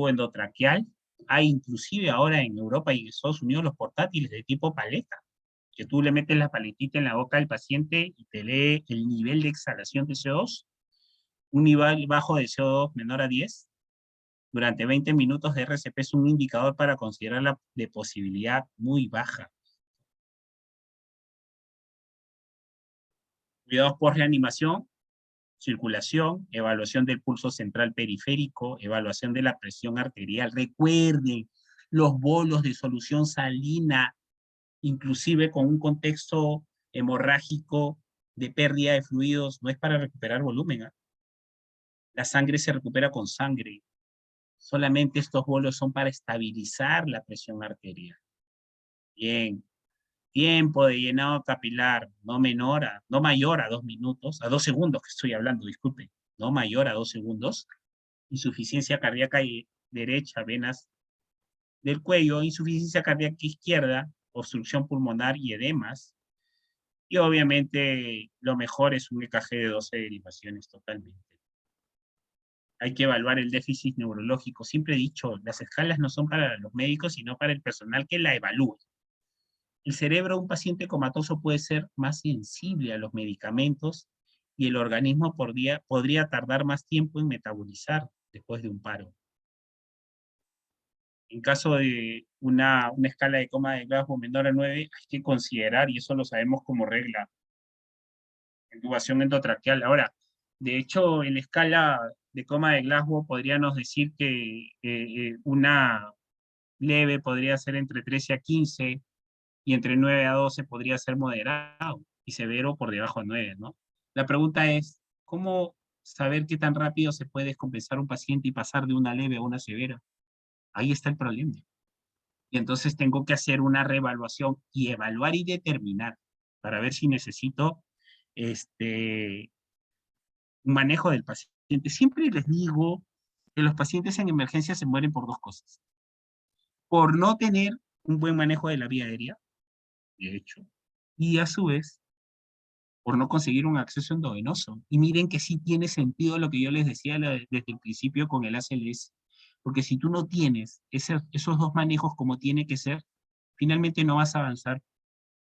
endotraqueal. Hay inclusive ahora en Europa y en Estados Unidos los portátiles de tipo paleta, que tú le metes la paletita en la boca del paciente y te lee el nivel de exhalación de CO2, un nivel bajo de CO2 menor a 10, durante 20 minutos de RCP es un indicador para considerarla de posibilidad muy baja. Cuidados por reanimación, circulación, evaluación del pulso central periférico, evaluación de la presión arterial. Recuerden, los bolos de solución salina, inclusive con un contexto hemorrágico de pérdida de fluidos, no es para recuperar volumen, ¿ah? La sangre se recupera con sangre. Solamente estos bolos son para estabilizar la presión arterial. Bien. Tiempo de llenado capilar no mayor a 2 minutos, a 2 segundos que estoy hablando, disculpe, no mayor a 2 segundos. Insuficiencia cardíaca derecha, venas del cuello, insuficiencia cardíaca izquierda, obstrucción pulmonar y edemas. Y obviamente lo mejor es un EKG de 12 derivaciones totalmente. Hay que evaluar el déficit neurológico. Siempre he dicho, las escalas no son para los médicos, sino para el personal que la evalúe. El cerebro de un paciente comatoso puede ser más sensible a los medicamentos y el organismo podría tardar más tiempo en metabolizar después de un paro. En caso de una escala de coma de Glasgow menor a 9, hay que considerar, y eso lo sabemos como regla, intubación endotraqueal. Ahora, de hecho, en la escala de coma de Glasgow podríamos decir que una leve podría ser entre 13 a 15, y entre 9 a 12 podría ser moderado, y severo por debajo de 9, ¿no? La pregunta es, ¿cómo saber qué tan rápido se puede descompensar un paciente y pasar de una leve a una severa? Ahí está el problema. Y entonces tengo que hacer una reevaluación y evaluar y determinar para ver si necesito un manejo del paciente. Siempre les digo que los pacientes en emergencia se mueren por 2 cosas. Por no tener un buen manejo de la vía aérea, de hecho, y a su vez, por no conseguir un acceso endovenoso. Y miren que sí tiene sentido lo que yo les decía desde el principio con el ACLS, porque si tú no tienes esos 2 manejos como tiene que ser, finalmente no vas a avanzar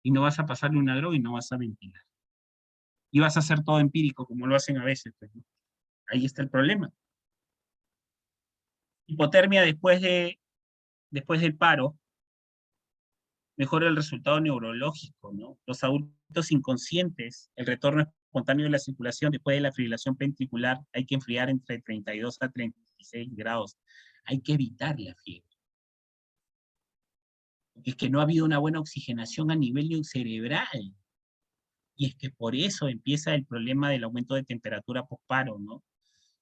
y no vas a pasarle una droga y no vas a ventilar. Y vas a hacer todo empírico, como lo hacen a veces, pues, ¿no? Ahí está el problema. Hipotermia después del paro mejora el resultado neurológico, ¿no? Los adultos inconscientes, el retorno espontáneo de la circulación después de la fibrilación ventricular, hay que enfriar entre 32 a 36 grados. Hay que evitar la fiebre. Porque es que no ha habido una buena oxigenación a nivel cerebral. Y es que por eso empieza el problema del aumento de temperatura posparo, ¿no?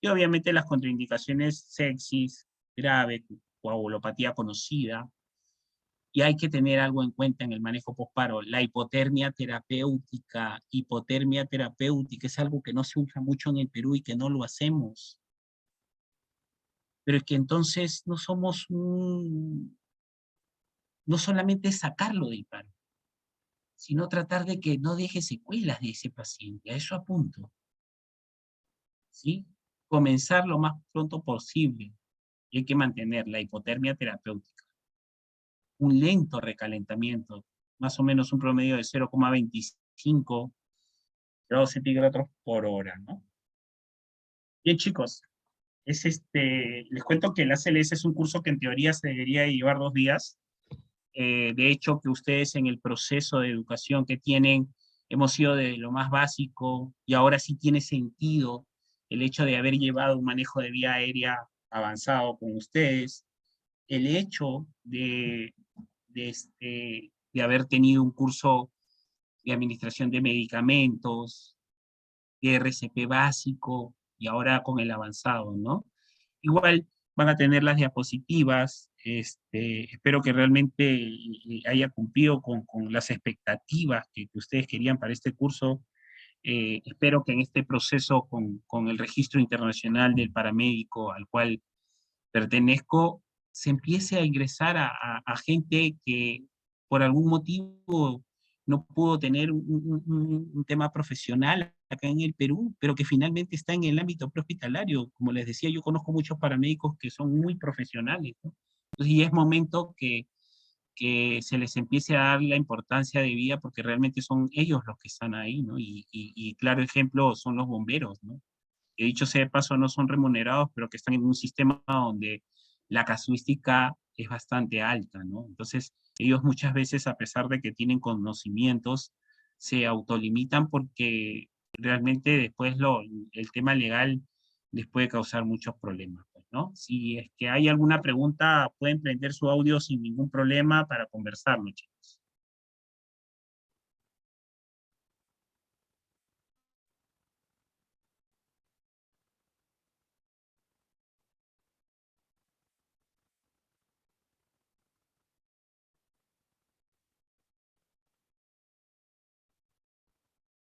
Y obviamente las contraindicaciones sepsis grave, coagulopatía conocida. Y hay que tener algo en cuenta en el manejo posparo. La hipotermia terapéutica es algo que no se usa mucho en el Perú y que no lo hacemos. Pero es que entonces no solamente sacarlo del paro, sino tratar de que no deje secuelas de ese paciente. A eso apunto. ¿Sí? Comenzar lo más pronto posible. Y hay que mantener la hipotermia terapéutica. Un lento recalentamiento, más o menos un promedio de 0,25 grados centígrados por hora, ¿no? Bien, chicos, les cuento que el ACLS es un curso que en teoría se debería llevar 2 días. De hecho, que ustedes en el proceso de educación que tienen, hemos sido de lo más básico, y ahora sí tiene sentido el hecho de haber llevado un manejo de vía aérea avanzado con ustedes, el hecho de haber tenido un curso de administración de medicamentos, de RCP básico, y ahora con el avanzado, ¿no? Igual van a tener las diapositivas, espero que realmente haya cumplido con las expectativas que ustedes querían para este curso. Espero que en este proceso con el registro internacional del paramédico al cual pertenezco, se empiece a ingresar a gente que por algún motivo no pudo tener un tema profesional acá en el Perú, pero que finalmente está en el ámbito prehospitalario. Como les decía, yo conozco muchos paramédicos que son muy profesionales, ¿no? Entonces, y es momento que se les empiece a dar la importancia de vida porque realmente son ellos los que están ahí, ¿no? Y claro ejemplo son los bomberos, ¿no? Que dicho sea de paso, no son remunerados, pero que están en un sistema donde la casuística es bastante alta, ¿no? Entonces, ellos muchas veces, a pesar de que tienen conocimientos, se autolimitan porque realmente después el tema legal les puede causar muchos problemas, pues, ¿no? ¿no? Si es que hay alguna pregunta, pueden prender su audio sin ningún problema para conversarlo, chicos.